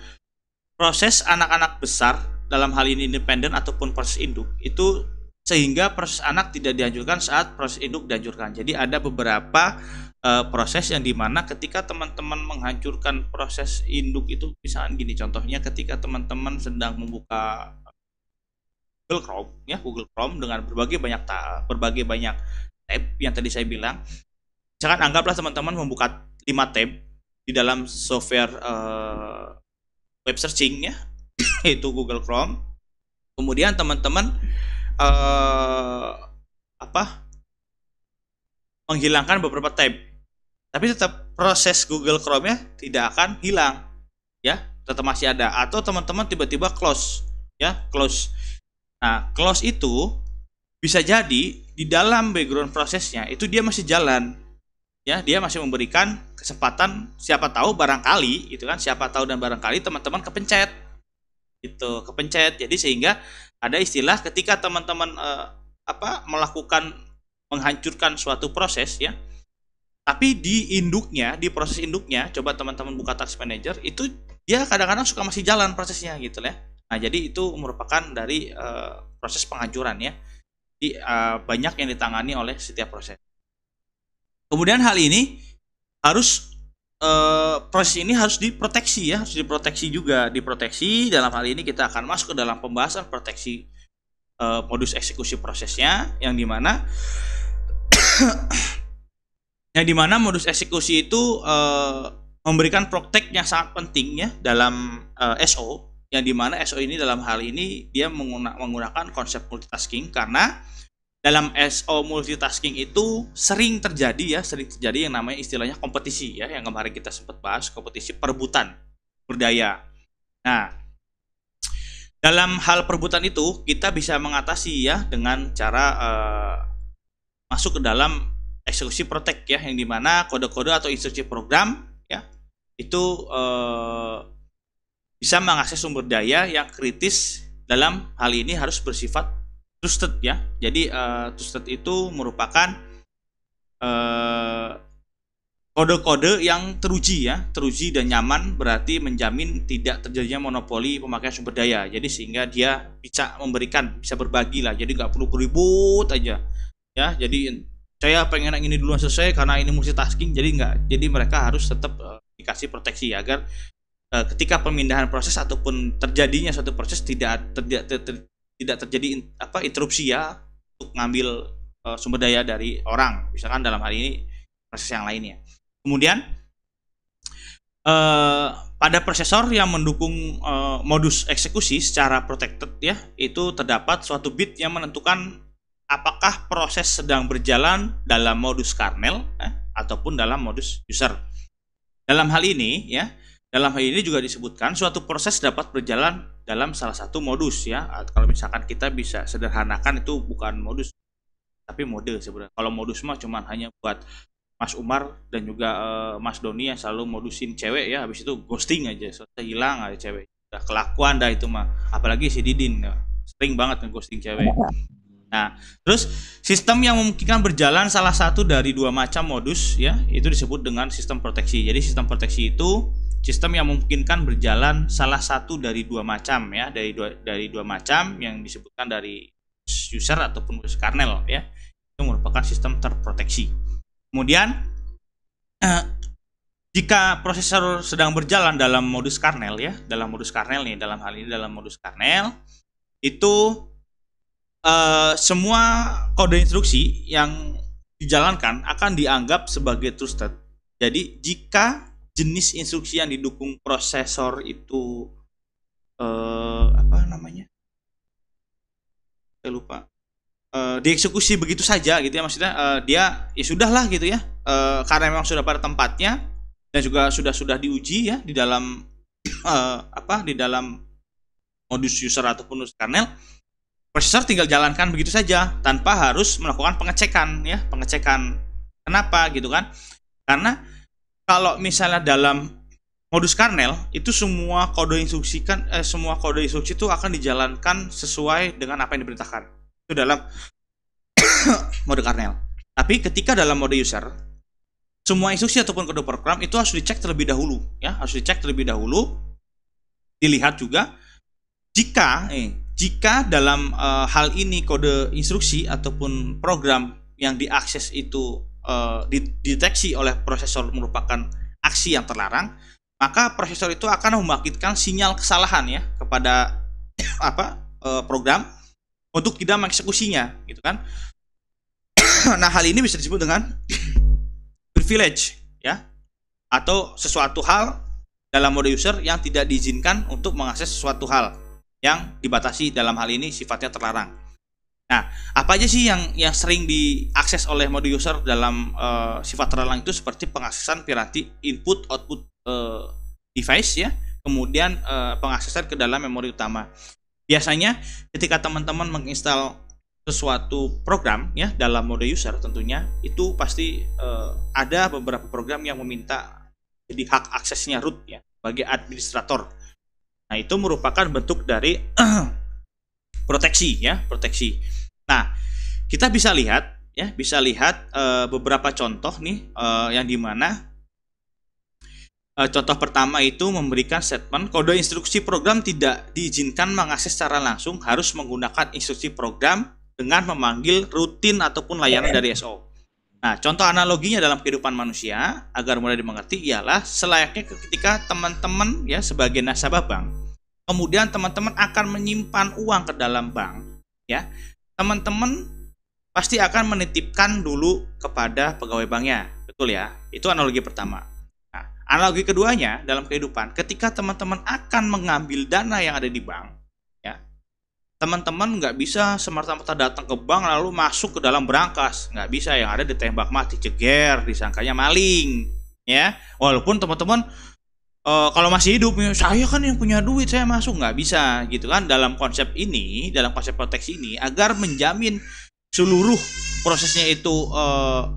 proses anak-anak besar, dalam hal ini independen ataupun proses induk, itu sehingga proses anak tidak dihancurkan saat proses induk dihancurkan. Jadi ada beberapa proses yang dimana ketika teman-teman menghancurkan proses induk itu, misalnya gini contohnya, ketika teman-teman sedang membuka Google Chrome dengan berbagai banyak tab yang tadi saya bilang. Misalkan anggaplah teman-teman membuka 5 tab di dalam software web searching ya, yaitu Google Chrome. Kemudian teman-teman menghilangkan beberapa tab, tapi tetap proses Google Chrome-nya tidak akan hilang ya, tetap masih ada. Atau teman-teman tiba-tiba close ya, close. Nah, close itu bisa jadi di dalam background prosesnya itu dia masih jalan ya, dia masih memberikan kesempatan, siapa tahu barangkali gitu kan, siapa tahu dan barangkali teman-teman kepencet itu, kepencet. Jadi sehingga ada istilah ketika teman-teman melakukan menghancurkan suatu proses ya, tapi di induknya, di proses induknya, coba teman-teman buka Task Manager, itu dia kadang-kadang suka masih jalan prosesnya gitu ya. Nah, jadi itu merupakan dari proses penghancuran ya. Jadi banyak yang ditangani oleh setiap proses. Kemudian hal ini harus proses ini harus diproteksi ya, harus diproteksi juga. Diproteksi dalam hal ini kita akan masuk ke dalam pembahasan proteksi modus eksekusi prosesnya, yang dimana modus eksekusi itu memberikan protect yang sangat penting ya dalam SO, yang dimana SO ini dalam hal ini dia menggunakan konsep multitasking, karena dalam SO multitasking itu sering terjadi yang namanya istilahnya kompetisi ya, yang kemarin kita sempat bahas, kompetisi perebutan berdaya. Nah, dalam hal perebutan itu kita bisa mengatasi ya dengan cara masuk ke dalam eksekusi protect ya, yang dimana kode-kode atau instruksi program ya itu bisa mengakses sumber daya yang kritis. Dalam hal ini harus bersifat trusted ya. Jadi trusted itu merupakan kode-kode yang teruji ya, teruji dan nyaman, berarti menjamin tidak terjadinya monopoli pemakaian sumber daya. Jadi sehingga dia bisa memberikan, bisa berbagi lah. Jadi nggak perlu ribut aja ya. Jadi saya pengen yang ini duluan selesai karena ini multitasking. Jadi nggak. Jadi mereka harus tetap dikasih proteksi agar ketika pemindahan proses ataupun terjadinya suatu proses tidak terjadi interupsi ya untuk ngambil sumber daya dari orang. Misalkan dalam hal ini proses yang lainnya. Kemudian pada prosesor yang mendukung modus eksekusi secara protected ya, itu terdapat suatu bit yang menentukan apakah proses sedang berjalan dalam modus kernel ataupun dalam modus user. Dalam hal ini juga disebutkan suatu proses dapat berjalan dalam salah satu modus ya. Kalau misalkan kita bisa sederhanakan itu bukan modus tapi mode sebenarnya. Kalau modus mah cuman hanya buat Mas Umar dan juga Mas Doni yang selalu modusin cewek ya, habis itu ghosting aja, selesai hilang aja cewek. Udah kelakuan dah itu mah. Apalagi si Didin ya, sering banget nge-ghosting cewek. Nah, terus sistem yang memungkinkan berjalan salah satu dari dua macam modus ya, itu disebut dengan sistem proteksi. Jadi sistem proteksi itu sistem yang memungkinkan berjalan salah satu dari dua macam ya, dari dua macam yang disebutkan dari user ataupun kernel ya. Itu merupakan sistem terproteksi. Kemudian jika prosesor sedang berjalan dalam modus kernel ya, dalam hal ini dalam modus kernel itu semua kode instruksi yang dijalankan akan dianggap sebagai trusted. Jadi jika jenis instruksi yang didukung prosesor itu saya lupa, dieksekusi begitu saja gitu ya, maksudnya dia ya sudahlah gitu ya, karena memang sudah pada tempatnya dan juga sudah diuji ya di dalam di dalam modus user ataupun modus kernel, prosesor tinggal jalankan begitu saja tanpa harus melakukan pengecekan ya, kenapa gitu kan? Karena kalau misalnya dalam modus kernel itu semua kode instruksi itu akan dijalankan sesuai dengan apa yang diperintahkan. Itu dalam mode kernel. Tapi ketika dalam mode user, semua instruksi ataupun kode program itu harus dicek terlebih dahulu ya, dilihat juga jika dalam hal ini kode instruksi ataupun program yang diakses itu dideteksi oleh prosesor merupakan aksi yang terlarang, maka prosesor itu akan membangkitkan sinyal kesalahan ya kepada program untuk tidak mengeksekusinya gitu kan. Nah, hal ini bisa disebut dengan privilege ya, atau sesuatu hal dalam mode user yang tidak diizinkan untuk mengakses sesuatu hal yang dibatasi, dalam hal ini sifatnya terlarang. Nah, apa aja sih yang sering diakses oleh mode user dalam sifat terlarang itu, seperti pengaksesan piranti input output device ya, kemudian pengaksesan ke dalam memori utama. Biasanya ketika teman-teman menginstal sesuatu program ya dalam mode user, tentunya itu pasti ada beberapa program yang meminta jadi hak aksesnya root ya sebagai administrator. Nah, itu merupakan bentuk dari proteksi. Nah, kita bisa lihat beberapa contoh nih yang dimana contoh pertama itu memberikan statement kode instruksi program tidak diizinkan mengakses secara langsung, harus menggunakan instruksi program dengan memanggil rutin ataupun layanan dari SO. Nah, contoh analoginya dalam kehidupan manusia agar mudah dimengerti ialah selayaknya ketika teman-teman ya sebagai nasabah bank, kemudian teman-teman akan menyimpan uang ke dalam bank ya, teman-teman pasti akan menitipkan dulu kepada pegawai banknya, betul ya? Itu analogi pertama. Analogi keduanya dalam kehidupan, ketika teman-teman akan mengambil dana yang ada di bank, ya, teman-teman nggak bisa semata-mata datang ke bank lalu masuk ke dalam brankas, nggak bisa, yang ada ditembak mati, ceger, disangkanya maling, ya. Walaupun teman-teman kalau masih hidup, saya kan yang punya duit, saya masuk, nggak bisa, gitu kan? Dalam konsep proteksi ini, agar menjamin seluruh prosesnya itu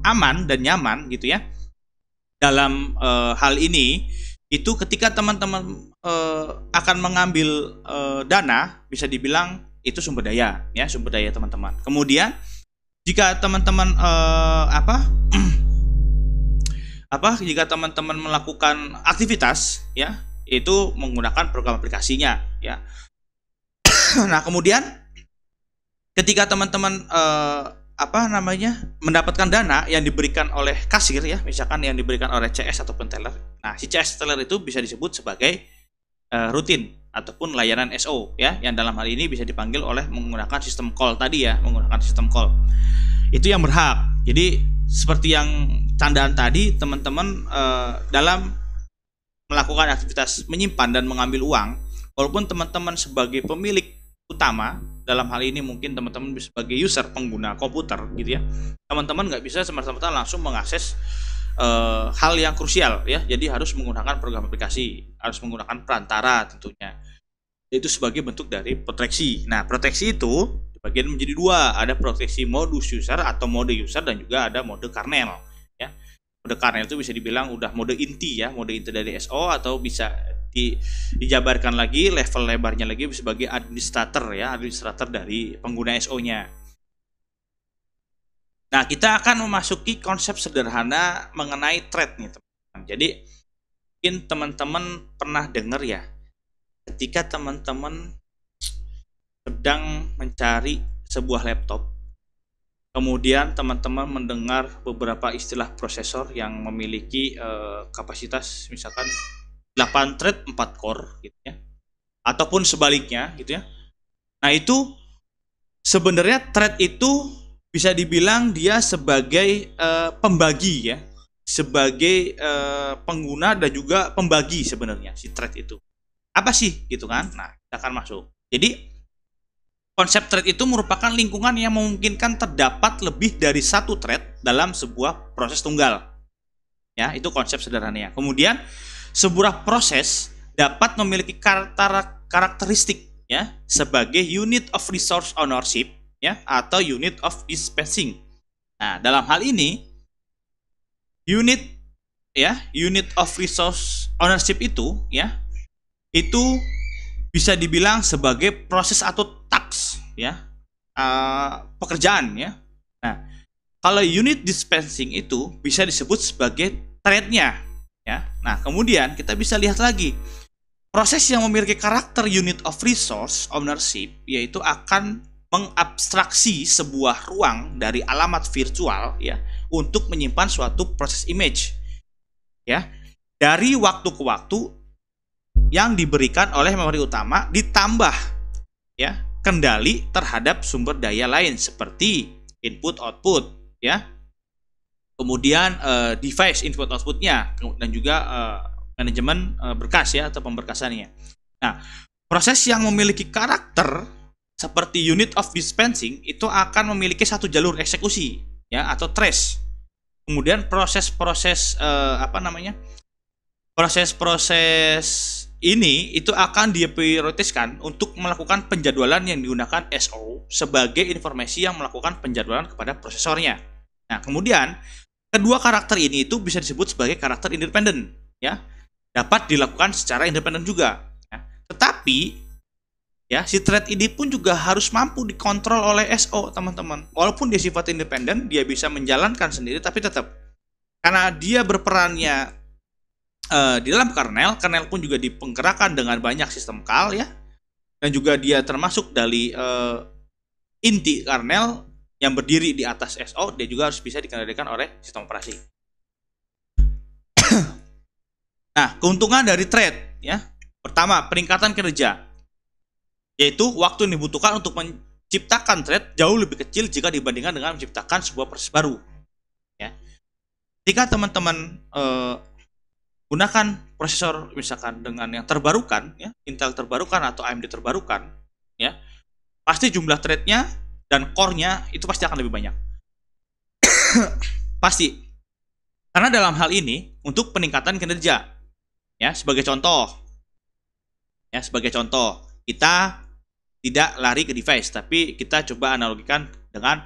aman dan nyaman, gitu ya. Dalam hal ini itu ketika teman-teman akan mengambil dana, bisa dibilang itu sumber daya ya, sumber daya teman-teman. Kemudian jika teman-teman jika teman-teman melakukan aktivitas ya, itu menggunakan program aplikasinya ya. Nah, kemudian ketika teman-teman mendapatkan dana yang diberikan oleh kasir ya, misalkan yang diberikan oleh CS ataupun teller. Nah, si CS teller itu bisa disebut sebagai rutin ataupun layanan SO ya, yang dalam hal ini bisa dipanggil oleh menggunakan sistem call tadi ya, menggunakan sistem call. Itu yang berhak. Jadi seperti yang candaan tadi, teman-teman dalam melakukan aktivitas menyimpan dan mengambil uang, walaupun teman-teman sebagai pemilik utama, dalam hal ini mungkin teman-teman sebagai user pengguna komputer gitu ya, teman-teman nggak bisa semata-mata langsung mengakses hal yang krusial ya. Jadi harus menggunakan program aplikasi, harus menggunakan perantara tentunya. Itu sebagai bentuk dari proteksi. Nah, proteksi itu dibagi menjadi dua, ada proteksi modus user atau mode user, dan juga ada mode kernel ya. Mode kernel itu bisa dibilang udah mode inti ya, mode inti dari SO, atau bisa dijabarkan lagi level lebarnya lagi sebagai administrator ya, administrator dari pengguna SO-nya. Nah, kita akan memasuki konsep sederhana mengenai thread nih, teman-teman. Jadi mungkin teman-teman pernah dengar ya, ketika teman-teman sedang mencari sebuah laptop, kemudian teman-teman mendengar beberapa istilah prosesor yang memiliki kapasitas misalkan 8 thread 4 core gitu ya, ataupun sebaliknya gitu ya. Nah, itu sebenarnya thread itu bisa dibilang dia sebagai pembagi ya, sebagai pengguna dan juga pembagi sebenarnya si thread itu. Apa sih gitu kan? Nah, kita akan masuk. Jadi konsep thread itu merupakan lingkungan yang memungkinkan terdapat lebih dari satu thread dalam sebuah proses tunggal. Ya, itu konsep sederhananya. Kemudian sebuah proses dapat memiliki karakteristik ya sebagai unit of resource ownership ya, atau unit of dispensing. Nah, dalam hal ini unit of resource ownership itu ya, itu bisa dibilang sebagai proses atau task ya, pekerjaan ya. Nah, kalau unit dispensing itu bisa disebut sebagai thread-nya ya. Nah, kemudian kita bisa lihat lagi proses yang memiliki karakter unit of resource ownership, yaitu akan mengabstraksi sebuah ruang dari alamat virtual ya untuk menyimpan suatu proses image ya dari waktu ke waktu yang diberikan oleh memori utama, ditambah ya kendali terhadap sumber daya lain seperti input output ya, kemudian device input outputnya, dan juga manajemen berkas ya atau pemberkasannya. Nah, proses yang memiliki karakter seperti unit of dispensing itu akan memiliki satu jalur eksekusi ya atau trace. Kemudian proses-proses proses-proses ini itu akan diprioritaskan untuk melakukan penjadwalan yang digunakan SO sebagai informasi yang melakukan penjadwalan kepada prosesornya. Nah, kemudian kedua karakter ini itu bisa disebut sebagai karakter independen ya, dapat dilakukan secara independen juga ya. Tetapi ya, si thread ini pun juga harus mampu dikontrol oleh SO, teman-teman. Walaupun dia sifat independen, dia bisa menjalankan sendiri, tapi tetap karena dia berperannya di dalam kernel pun juga dipenggerakkan dengan banyak sistem call ya, dan juga dia termasuk dari inti kernel yang berdiri di atas SO, dia juga harus bisa dikendalikan oleh sistem operasi. Nah, keuntungan dari thread ya, pertama peningkatan kinerja, yaitu waktu yang dibutuhkan untuk menciptakan thread jauh lebih kecil jika dibandingkan dengan menciptakan sebuah proses baru ya. Jika teman-teman gunakan prosesor misalkan dengan yang terbarukan ya, Intel terbarukan atau AMD terbarukan ya, pasti jumlah threadnya dan core-nya itu pasti akan lebih banyak. Pasti. Karena dalam hal ini untuk peningkatan kinerja ya, sebagai contoh kita tidak lari ke device, tapi kita coba analogikan dengan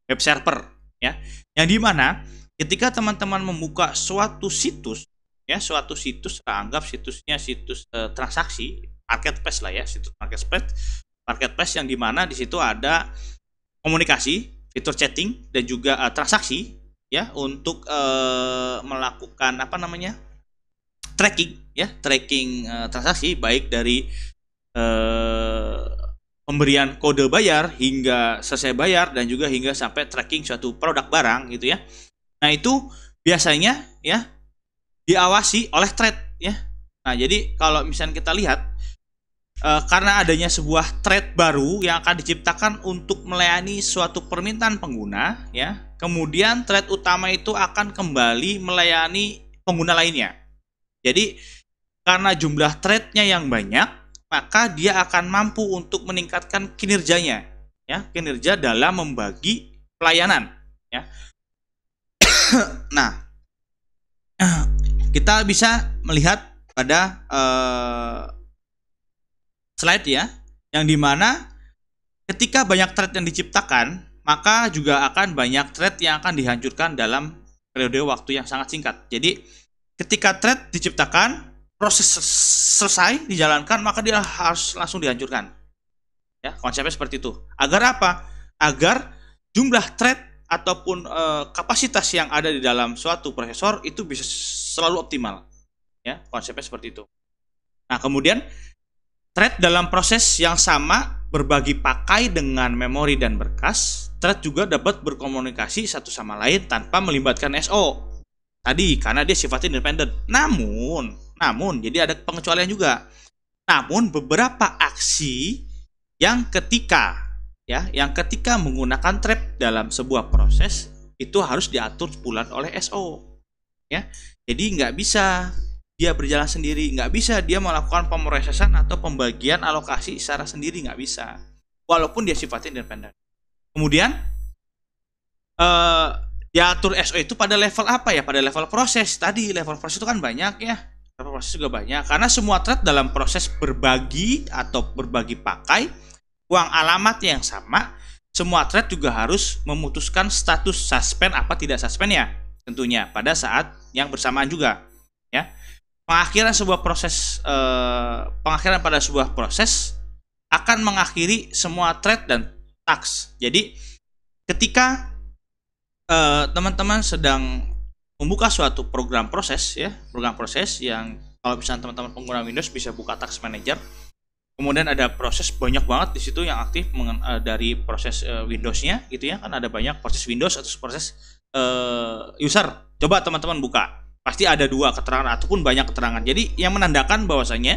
web server ya, yang dimana ketika teman-teman membuka suatu situs ya, anggap situsnya situs transaksi marketplace lah ya, situs marketplace yang dimana di situ ada komunikasi, fitur chatting, dan juga transaksi ya untuk melakukan apa namanya tracking ya, tracking transaksi baik dari pemberian kode bayar hingga selesai bayar dan juga hingga sampai tracking suatu produk barang gitu ya. Nah itu biasanya ya diawasi oleh thread ya. Nah jadi kalau misalnya kita lihat karena adanya sebuah thread baru yang akan diciptakan untuk melayani suatu permintaan pengguna ya, kemudian thread utama itu akan kembali melayani pengguna lainnya. Jadi karena jumlah threadnya yang banyak, maka dia akan mampu untuk meningkatkan kinerjanya ya, kinerja dalam membagi pelayanan ya. Nah kita bisa melihat pada slide ya, yang dimana ketika banyak thread yang diciptakan, maka juga akan banyak thread yang akan dihancurkan dalam periode waktu yang sangat singkat. Jadi ketika thread diciptakan, proses selesai dijalankan, maka dia harus langsung dihancurkan. Ya, konsepnya seperti itu. Agar apa? Agar jumlah thread ataupun kapasitas yang ada di dalam suatu prosesor itu bisa selalu optimal. Ya, konsepnya seperti itu. Nah, kemudian thread dalam proses yang sama berbagi pakai dengan memori dan berkas, thread juga dapat berkomunikasi satu sama lain tanpa melibatkan SO. Tadi karena dia sifatnya independen. Namun jadi ada pengecualian juga. Namun beberapa aksi yang ketika menggunakan thread dalam sebuah proses itu harus diatur bulat oleh SO. Ya. Jadi nggak bisa dia berjalan sendiri, nggak bisa dia melakukan pemrosesan atau pembagian alokasi secara sendiri, nggak bisa, walaupun dia sifatnya independen. Kemudian diatur SO itu pada level apa ya? Pada level proses. Tadi level proses itu kan banyak ya, level proses juga banyak, karena semua thread dalam proses berbagi atau berbagi pakai uang alamat yang sama, semua thread juga harus memutuskan status suspend apa tidak suspend ya, tentunya pada saat yang bersamaan juga ya. Pengakhiran pada sebuah proses akan mengakhiri semua thread dan task. Jadi ketika teman-teman sedang membuka suatu program proses ya, program proses yang kalau misalnya teman-teman pengguna Windows bisa buka Task Manager, kemudian ada proses banyak banget di situ yang aktif dari proses Windows-nya gitu ya, kan ada banyak proses Windows atau proses user. Coba teman-teman buka. Pasti ada dua keterangan ataupun banyak keterangan. Jadi yang menandakan bahwasanya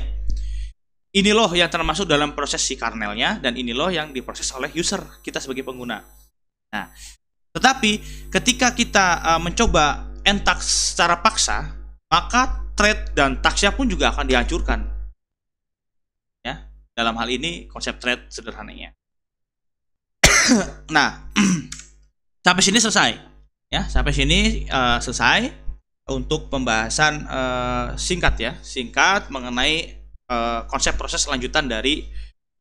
ini loh yang termasuk dalam proses si kernelnya dan ini loh yang diproses oleh user kita sebagai pengguna. Nah, tetapi ketika kita mencoba end task secara paksa, maka thread dan tasknya pun juga akan dihancurkan. Ya, dalam hal ini konsep thread sederhananya. Nah, sampai sini selesai. Ya, sampai sini selesai untuk pembahasan singkat mengenai konsep proses lanjutan dari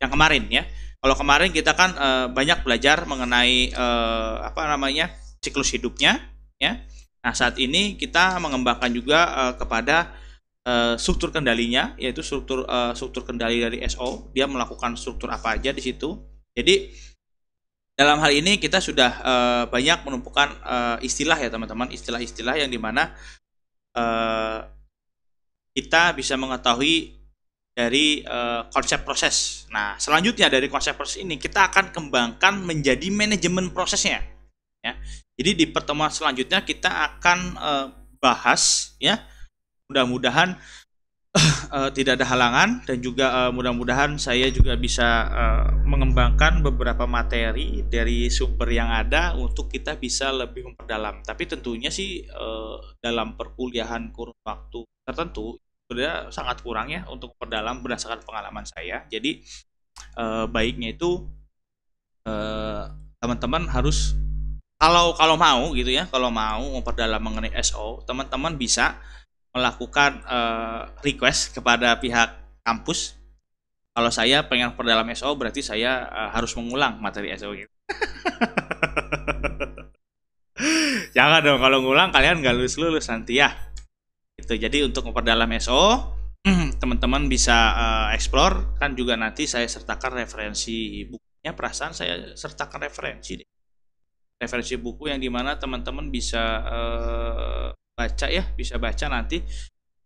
yang kemarin ya. Kalau kemarin kita kan banyak belajar mengenai siklus hidupnya ya. Nah, saat ini kita mengembangkan juga kepada struktur kendalinya, yaitu struktur kendali dari SO. Dia melakukan struktur apa aja di situ. Jadi dalam hal ini kita sudah banyak menumpukan istilah ya teman-teman, istilah-istilah yang dimana kita bisa mengetahui dari konsep proses. Nah, selanjutnya dari konsep proses ini kita akan kembangkan menjadi manajemen prosesnya. Ya. Jadi di pertemuan selanjutnya kita akan bahas ya. Mudah-mudahan tidak ada halangan dan juga mudah-mudahan saya juga bisa mengembangkan beberapa materi dari sumber yang ada untuk kita bisa lebih memperdalam. Tapi tentunya sih dalam perkuliahan kurun waktu tertentu sudah sangat kurang ya untuk memperdalam berdasarkan pengalaman saya. Jadi baiknya itu teman-teman harus kalau mau gitu ya, kalau mau memperdalam mengenai SO, teman-teman bisa melakukan request kepada pihak kampus. Kalau saya pengen perdalam SO berarti saya harus mengulang materi SO gitu. Jangan dong, kalau ngulang kalian nggak lulus nanti ya. Itu jadi untuk memperdalam SO teman-teman bisa explore, kan juga nanti saya sertakan referensi bukunya, perasaan saya sertakan referensi deh. referensi buku yang dimana teman-teman bisa baca ya, bisa baca nanti.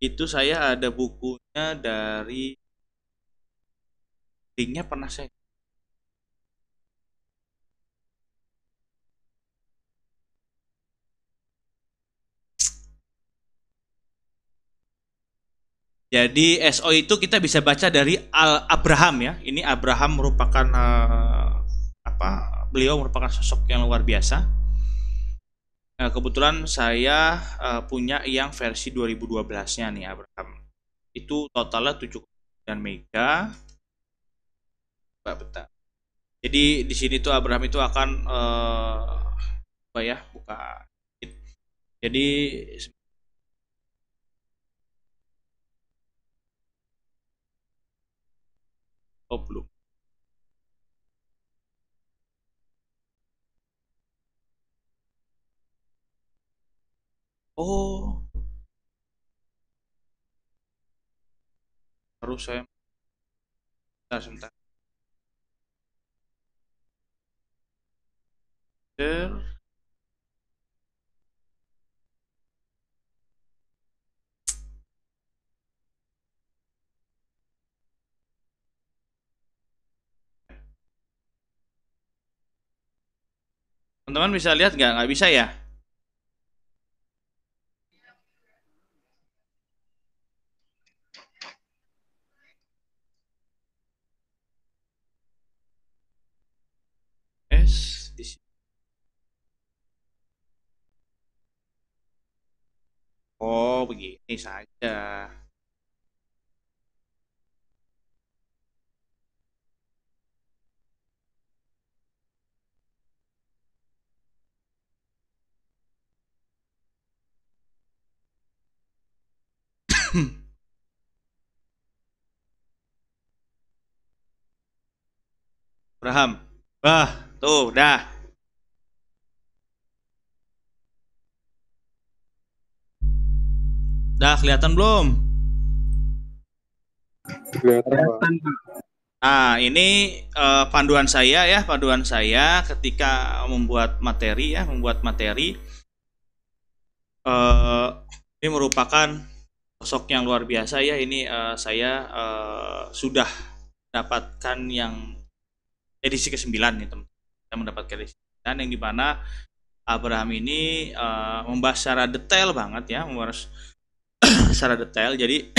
Itu saya ada bukunya dari linknya pernah saya. Jadi SO itu kita bisa baca dari Al Abraham ya. Ini Abraham merupakan apa? Beliau merupakan sosok yang luar biasa. Kebetulan saya punya yang versi 2012-nya nih Abraham. Itu totalnya 7,9 mega. Bentar. Jadi di sini tuh Abraham itu akan apa ya? Buka. Jadi oh belum. Oh, harus saya sebentar. Teman-teman bisa lihat nggak? Nggak bisa ya? Di sini. Oh, begini saja. Abraham. Wah, tuh, dah. Dah kelihatan belum? Kelihatan, Pak. Nah, ini panduan saya ya, panduan saya ketika membuat materi ya, membuat materi. Ini merupakan sosok yang luar biasa ya. Ini saya sudah dapatkan yang edisi ke-9 nih teman. Saya mendapatkan edisi ke-9 yang dimana Abraham ini membahas secara detail banget ya, membahas secara detail. Jadi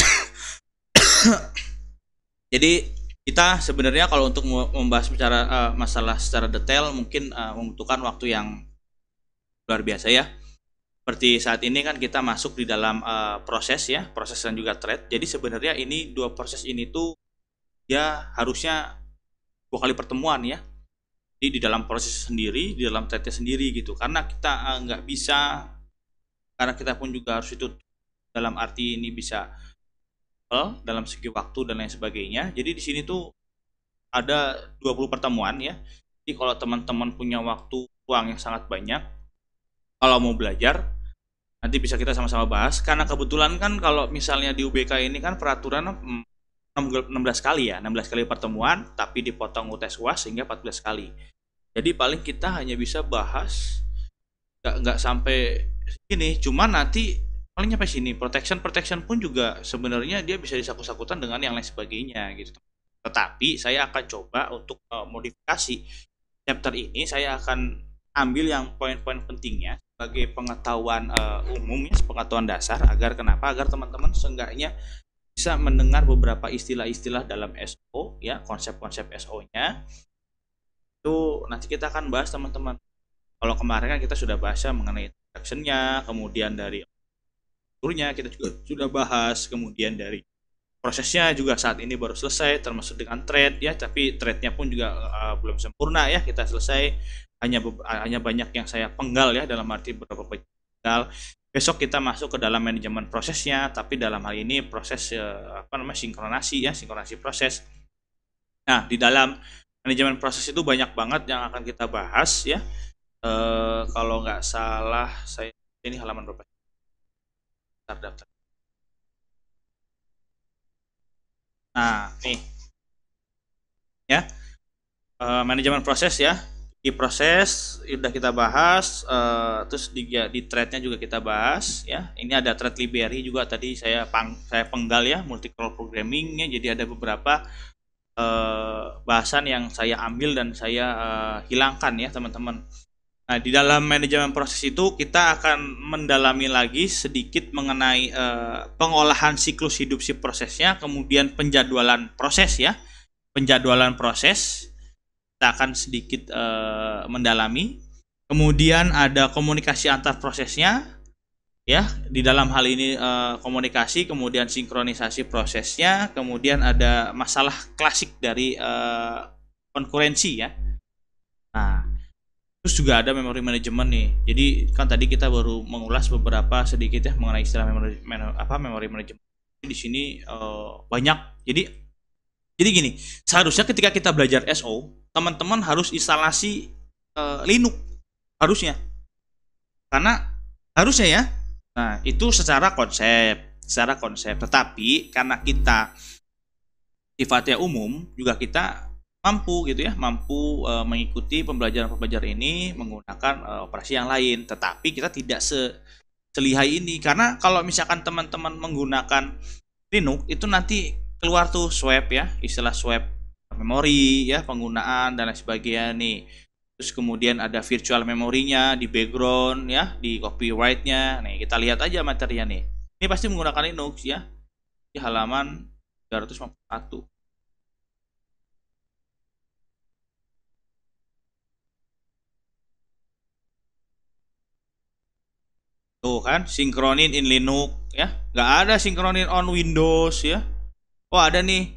jadi kita sebenarnya kalau untuk membahas bicara masalah secara detail mungkin membutuhkan waktu yang luar biasa ya. Seperti saat ini kan kita masuk di dalam proses ya, proses dan juga thread. Jadi sebenarnya ini dua proses ini tuh ya harusnya 2 kali pertemuan ya. Jadi di dalam proses sendiri, di dalam threadnya sendiri gitu. Karena kita nggak bisa, karena kita pun juga harus itu dalam arti ini bisa dalam segi waktu dan lain sebagainya. Jadi di sini tuh ada 20 pertemuan ya. Jadi kalau teman-teman punya waktu ruang yang sangat banyak, kalau mau belajar, nanti bisa kita sama-sama bahas. Karena kebetulan kan kalau misalnya di UBK ini kan peraturan 16 kali ya, 16 kali pertemuan, tapi dipotong UTS UAS sehingga 14 kali. Jadi paling kita hanya bisa bahas nggak sampai sini, cuma nanti paling sampai sini. Protection pun juga sebenarnya dia bisa disakut-sakutan dengan yang lain sebagainya gitu. Tetapi saya akan coba untuk modifikasi chapter ini. Saya akan ambil yang poin-poin pentingnya sebagai pengetahuan umum ya, pengetahuan dasar agar kenapa? Agar teman-teman seenggaknya bisa mendengar beberapa istilah-istilah dalam SO ya, konsep-konsep SO-nya. Itu nanti kita akan bahas teman-teman. Kalau kemarin kan kita sudah bahas mengenai introduction-nya, kemudian dari strukturnya kita juga sudah bahas, kemudian dari prosesnya juga saat ini baru selesai termasuk dengan thread ya, tapi threadnya pun juga belum sempurna ya kita selesai, hanya banyak yang saya penggal ya, dalam arti beberapa penggal. Besok kita masuk ke dalam manajemen prosesnya, tapi dalam hal ini proses sinkronasi ya, sinkronasi proses. Nah, di dalam manajemen proses itu banyak banget yang akan kita bahas ya. Kalau nggak salah saya ini halaman berapa? Daftar. Nah, nih ya, manajemen proses ya. proses udah kita bahas, terus di thread-nya juga kita bahas ya. Ini ada thread library juga tadi saya penggal ya, multi-core programming-nya. Jadi ada beberapa bahasan yang saya ambil dan saya hilangkan ya teman-teman. Nah, di dalam manajemen proses itu kita akan mendalami lagi sedikit mengenai pengolahan siklus hidup si prosesnya, kemudian penjadwalan proses ya. Penjadwalan proses kita akan sedikit mendalami. Kemudian ada komunikasi antar prosesnya ya. Di dalam hal ini komunikasi, kemudian sinkronisasi prosesnya, kemudian ada masalah klasik dari konkurensi ya. Nah, terus juga ada memory management nih. Jadi kan tadi kita baru mengulas beberapa sedikit ya mengenai istilah memory management. Di sini banyak. Jadi gini, seharusnya ketika kita belajar SO, teman-teman harus instalasi Linux harusnya. Karena harusnya ya. Nah, itu secara konsep. Tetapi karena kita sifatnya umum, juga kita mampu gitu ya, mengikuti pembelajaran ini menggunakan operasi yang lain. Tetapi kita tidak selihai ini, karena kalau misalkan teman-teman menggunakan Linux itu nanti keluar tuh swap ya, istilah swap memori ya, penggunaan dan lain sebagainya nih. Terus kemudian ada virtual memorinya di background ya, di copyright-nya. Nih kita lihat aja materinya nih. Ini pasti menggunakan Linux ya. Di halaman 351. Tuh kan, sinkronin in Linux ya. Nggak ada sinkronin on Windows ya. Oh ada nih,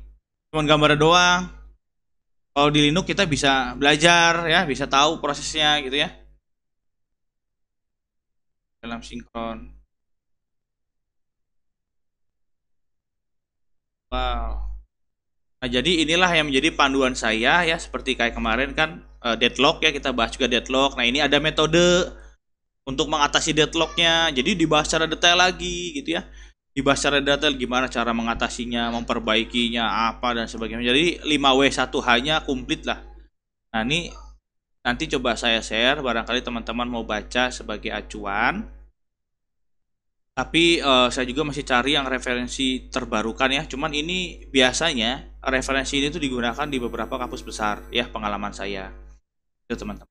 cuman gambar doang. Kalau di Linux kita bisa belajar ya, bisa tahu prosesnya gitu ya. Dalam sinkron. Wow. Nah, jadi inilah yang menjadi panduan saya ya, seperti kayak kemarin kan deadlock ya, kita bahas juga deadlock. Nah, ini ada metode untuk mengatasi deadlocknya. Jadi dibahas secara detail lagi gitu ya. Dibahas secara detail gimana cara mengatasinya, memperbaikinya, apa dan sebagainya. Jadi 5W1H-nya komplit lah. Nah, ini nanti coba saya share, barangkali teman-teman mau baca sebagai acuan. Tapi saya juga masih cari yang referensi terbarukan ya. Cuman ini biasanya referensi ini tuh digunakan di beberapa kampus besar ya, pengalaman saya. Itu teman-teman.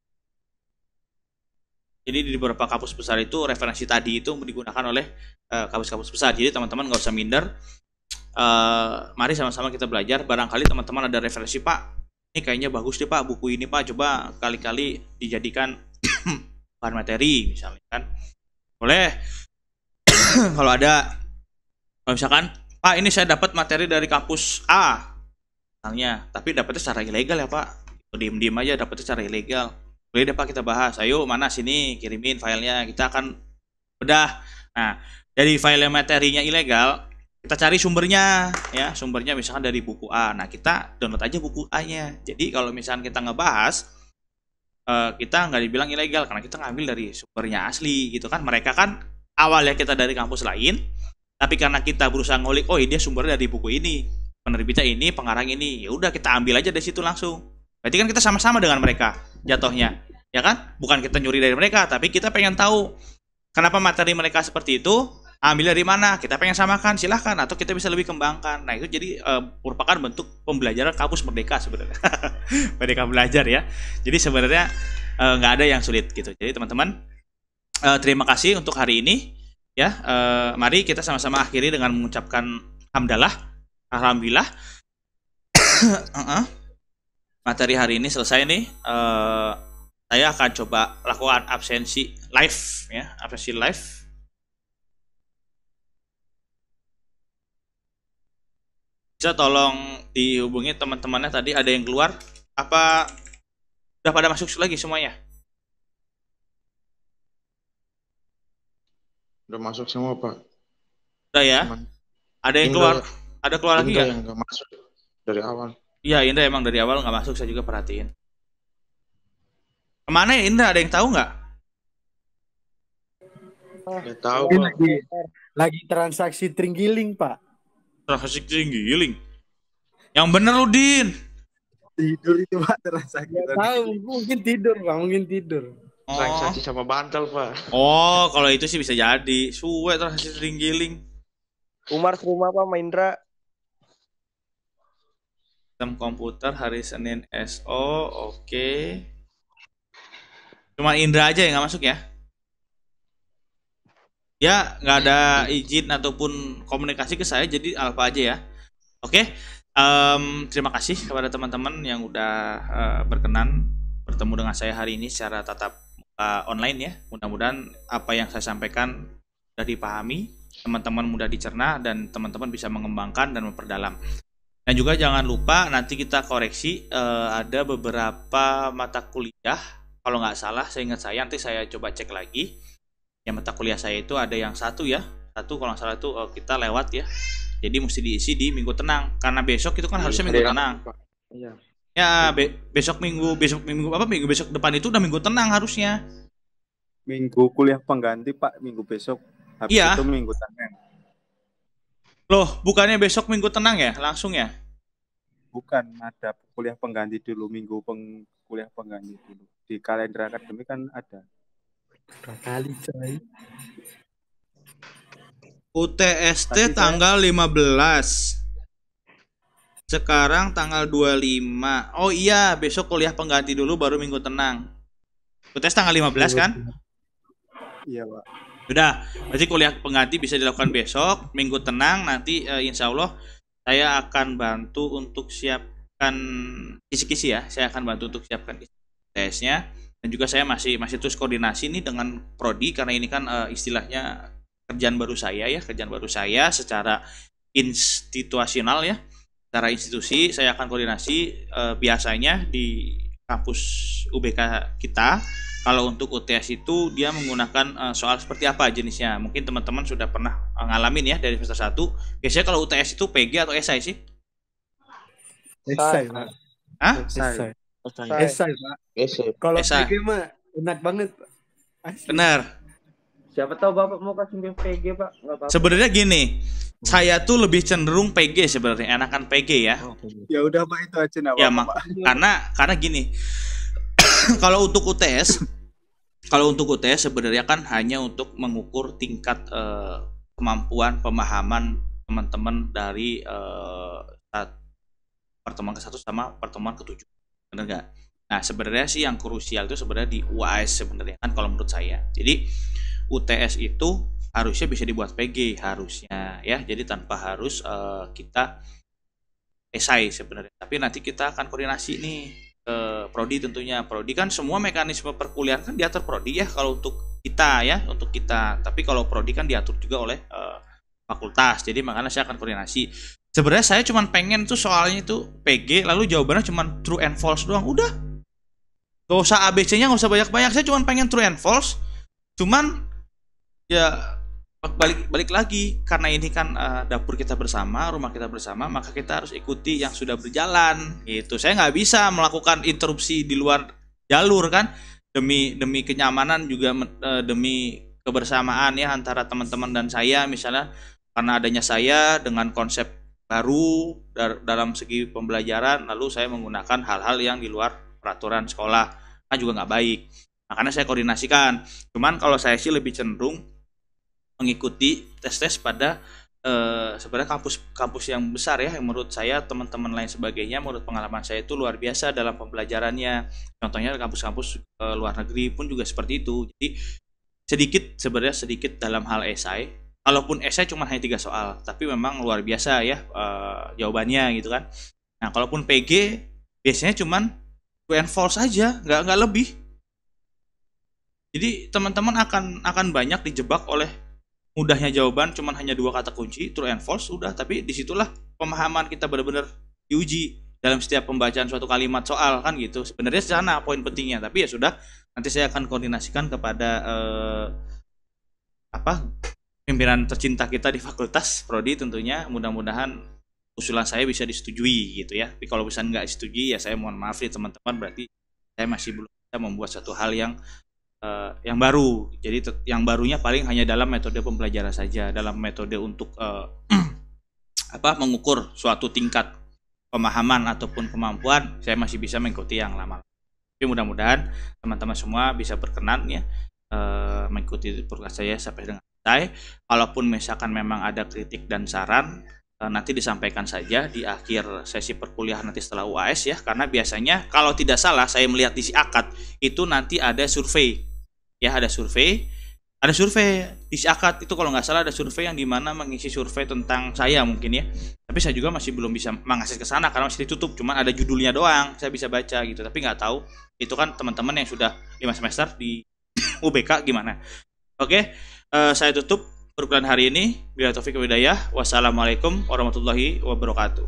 Jadi di beberapa kampus besar itu referensi tadi itu digunakan oleh kampus-kampus besar. Jadi teman-teman nggak usah minder. Mari sama-sama kita belajar. Barangkali teman-teman ada referensi, Pak. Ini kayaknya bagus deh Pak, buku ini Pak. Coba kali-kali dijadikan bahan materi misalnya kan. Boleh. Kalau ada, kalau misalkan Pak ini saya dapat materi dari kampus A misalnya, tapi dapatnya secara ilegal ya Pak. Diem-diem aja dapatnya secara ilegal. Boleh deh Pak kita bahas. Ayo mana sini kirimin filenya, kita akan bedah. Nah, dari file materinya ilegal, kita cari sumbernya ya. Sumbernya misalkan dari buku A. Nah, kita download aja buku A-nya. Jadi kalau misalkan kita ngebahas, kita nggak dibilang ilegal karena kita ngambil dari sumbernya asli gitu kan. Mereka kan awalnya kita dari kampus lain, tapi karena kita berusaha ngulik, oh dia sumbernya dari buku ini, penerbitnya ini, pengarang ini, ya udah kita ambil aja dari situ langsung. Berarti kan kita sama-sama dengan mereka jatuhnya, ya kan? Bukan kita nyuri dari mereka, tapi kita pengen tahu kenapa materi mereka seperti itu, ambil dari mana, kita pengen samakan, silahkan, atau kita bisa lebih kembangkan. Nah itu jadi merupakan bentuk pembelajaran kampus merdeka sebenarnya. Merdeka belajar ya. Jadi sebenarnya nggak ada yang sulit gitu. Jadi teman-teman, terima kasih untuk hari ini ya. Mari kita sama-sama akhiri dengan mengucapkan hamdalah, alhamdulillah. Materi hari ini selesai nih. Saya akan coba lakukan absensi live ya, absensi live. Bisa tolong dihubungi teman-temannya, tadi ada yang keluar, apa udah pada masuk lagi semuanya? Udah masuk semua Pak. Udah ya. Ada yang keluar, ada keluar lagi nggak? Yang nggak masuk dari awal. Iya, Indra emang dari awal nggak masuk, saya juga perhatiin. Kemana ya Indra, ada yang tahu nggak? Nggak tahu Ini Pak. lagi transaksi terenggiling Pak. Transaksi giling. Yang bener lu Din. Tidur itu Pak transaksi. Nggak tahu, mungkin tidur Pak, mungkin tidur. Transaksi sama bantal, Pak. Oh, kalau itu sih bisa jadi. Suwe transaksi giling. Umar serumah Pak Maindra. Sistem komputer hari Senin SO, oke. Cuma Indra aja yang nggak masuk ya? Ya, nggak ada izin ataupun komunikasi ke saya, jadi Alfa aja ya. Oke, terima kasih kepada teman-teman yang udah berkenan bertemu dengan saya hari ini secara tatap muka online ya. Mudah-mudahan apa yang saya sampaikan sudah dipahami, teman-teman mudah dicerna, dan teman-teman bisa mengembangkan dan memperdalam. Dan juga jangan lupa nanti kita koreksi, ada beberapa mata kuliah, kalau nggak salah, saya ingat saya, nanti saya coba cek lagi. Yang mata kuliah saya itu ada yang satu kalau nggak salah itu kita lewat ya. Jadi mesti diisi di minggu tenang, karena besok itu kan harusnya minggu tenang. Iya. Ya besok minggu besok depan itu udah minggu tenang harusnya. Minggu kuliah pengganti Pak, minggu besok. Habis Iya. itu minggu tenang. Loh, bukannya besok minggu tenang ya? Langsung ya? Bukan, ada kuliah pengganti dulu, kuliah pengganti dulu. Di kalender akademik kan ada. Berapa kali coy? UTST Tapi tanggal 15. Sekarang tanggal 25. Oh iya, besok kuliah pengganti dulu baru minggu tenang. UTS tanggal 15 kan? Iya Pak. Sudah, berarti kuliah pengganti bisa dilakukan besok, minggu tenang nanti insya Allah saya akan bantu untuk siapkan kisi-kisi ya. Saya akan bantu untuk siapkan tesnya, dan juga saya masih terus koordinasi nih dengan prodi, karena ini kan istilahnya kerjaan baru saya secara institusional ya. Secara institusi saya akan koordinasi, biasanya di kampus UBK kita. Kalau untuk UTS itu dia menggunakan soal seperti apa jenisnya. Mungkin teman-teman sudah pernah ngalamin ya dari semester 1. Biasanya kalau UTS itu PG atau esai sih? Esai Pak. Hah? Esai. Esai Pak. Kalau Esai. PG mah enak banget Pak. Asli. Benar. Siapa tahu Bapak mau kasih PG Pak? Nggak apa-apa. Sebenarnya gini, saya tuh lebih cenderung PG sebenarnya, enakan PG ya. Ya udah Pak, itu aja enggak Ya apa-apa, Pak. karena gini. Kalau untuk UTS sebenarnya kan hanya untuk mengukur tingkat kemampuan pemahaman teman-teman dari pertemuan ke-1 sama pertemuan ke-7. Benar nggak? Nah, sebenarnya sih yang krusial itu sebenarnya di UAS sebenarnya kan kalau menurut saya. Jadi UTS itu harusnya bisa dibuat PG harusnya ya. Jadi tanpa harus kita esai sebenarnya. Tapi nanti kita akan koordinasi nih ke prodi tentunya. Prodi kan semua mekanisme perkuliahan kan diatur prodi ya kalau untuk kita ya, untuk kita. Tapi kalau prodi kan diatur juga oleh fakultas. Jadi makanya saya akan koordinasi. Sebenarnya saya cuma pengen tuh soalnya itu PG lalu jawabannya cuma true and false doang. Udah. Gak usah ABC-nya, gak usah banyak-banyak. Saya cuma pengen true and false. Cuman ya balik lagi karena ini kan dapur kita bersama, rumah kita bersama, maka kita harus ikuti yang sudah berjalan gitu. Saya nggak bisa melakukan interupsi di luar jalur kan, demi kenyamanan juga demi kebersamaan ya antara teman-teman dan saya, misalnya karena adanya saya dengan konsep baru dalam segi pembelajaran, lalu saya menggunakan hal-hal yang di luar peraturan sekolah kan juga nggak baik. Makanya saya koordinasikan. Cuman kalau saya sih lebih cenderung mengikuti tes-tes pada sebenarnya kampus yang besar ya, yang menurut saya teman-teman lain sebagainya, menurut pengalaman saya itu luar biasa dalam pembelajarannya. Contohnya kampus-kampus luar negeri pun juga seperti itu. Jadi sedikit dalam hal esai. Kalaupun esai cuma hanya 3 soal, tapi memang luar biasa ya jawabannya gitu kan. Nah, kalaupun PG biasanya cuman true and false aja, nggak lebih. Jadi teman-teman akan banyak dijebak oleh mudahnya jawaban, cuman hanya 2 kata kunci, true and false, udah. Tapi disitulah pemahaman kita benar-benar diuji dalam setiap pembacaan suatu kalimat soal kan gitu. Sebenarnya sana poin pentingnya, tapi ya sudah, nanti saya akan koordinasikan kepada pimpinan tercinta kita di fakultas prodi tentunya. Mudah-mudahan usulan saya bisa disetujui gitu ya. Tapi kalau misalnya nggak disetujui ya saya mohon maaf nih teman-teman, berarti saya masih belum bisa membuat satu hal yang baru. Jadi yang barunya paling hanya dalam metode pembelajaran saja, dalam metode untuk mengukur suatu tingkat pemahaman ataupun kemampuan, saya masih bisa mengikuti yang lama. Tapi mudah-mudahan teman-teman semua bisa berkenan ya mengikuti podcast saya sampai dengan selesai. Kalaupun misalkan memang ada kritik dan saran, nanti disampaikan saja di akhir sesi perkuliahan nanti setelah UAS ya, karena biasanya kalau tidak salah saya melihat di SIAKAD itu nanti ada survei ya, ada survei di SIAKAD itu kalau nggak salah ada survei yang dimana mengisi survei tentang saya mungkin ya, tapi saya juga masih belum bisa mengakses ke sana karena masih ditutup, cuman ada judulnya doang saya bisa baca gitu, tapi nggak tahu itu kan teman-teman yang sudah 5 semester di UBK gimana. Oke, saya tutup perkuliahan hari ini. Bila taufik wal hidayah. Wassalamualaikum warahmatullahi wabarakatuh.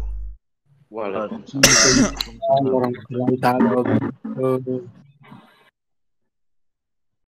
Waalaikumsalam. Warahmatullahi wabarakatuh.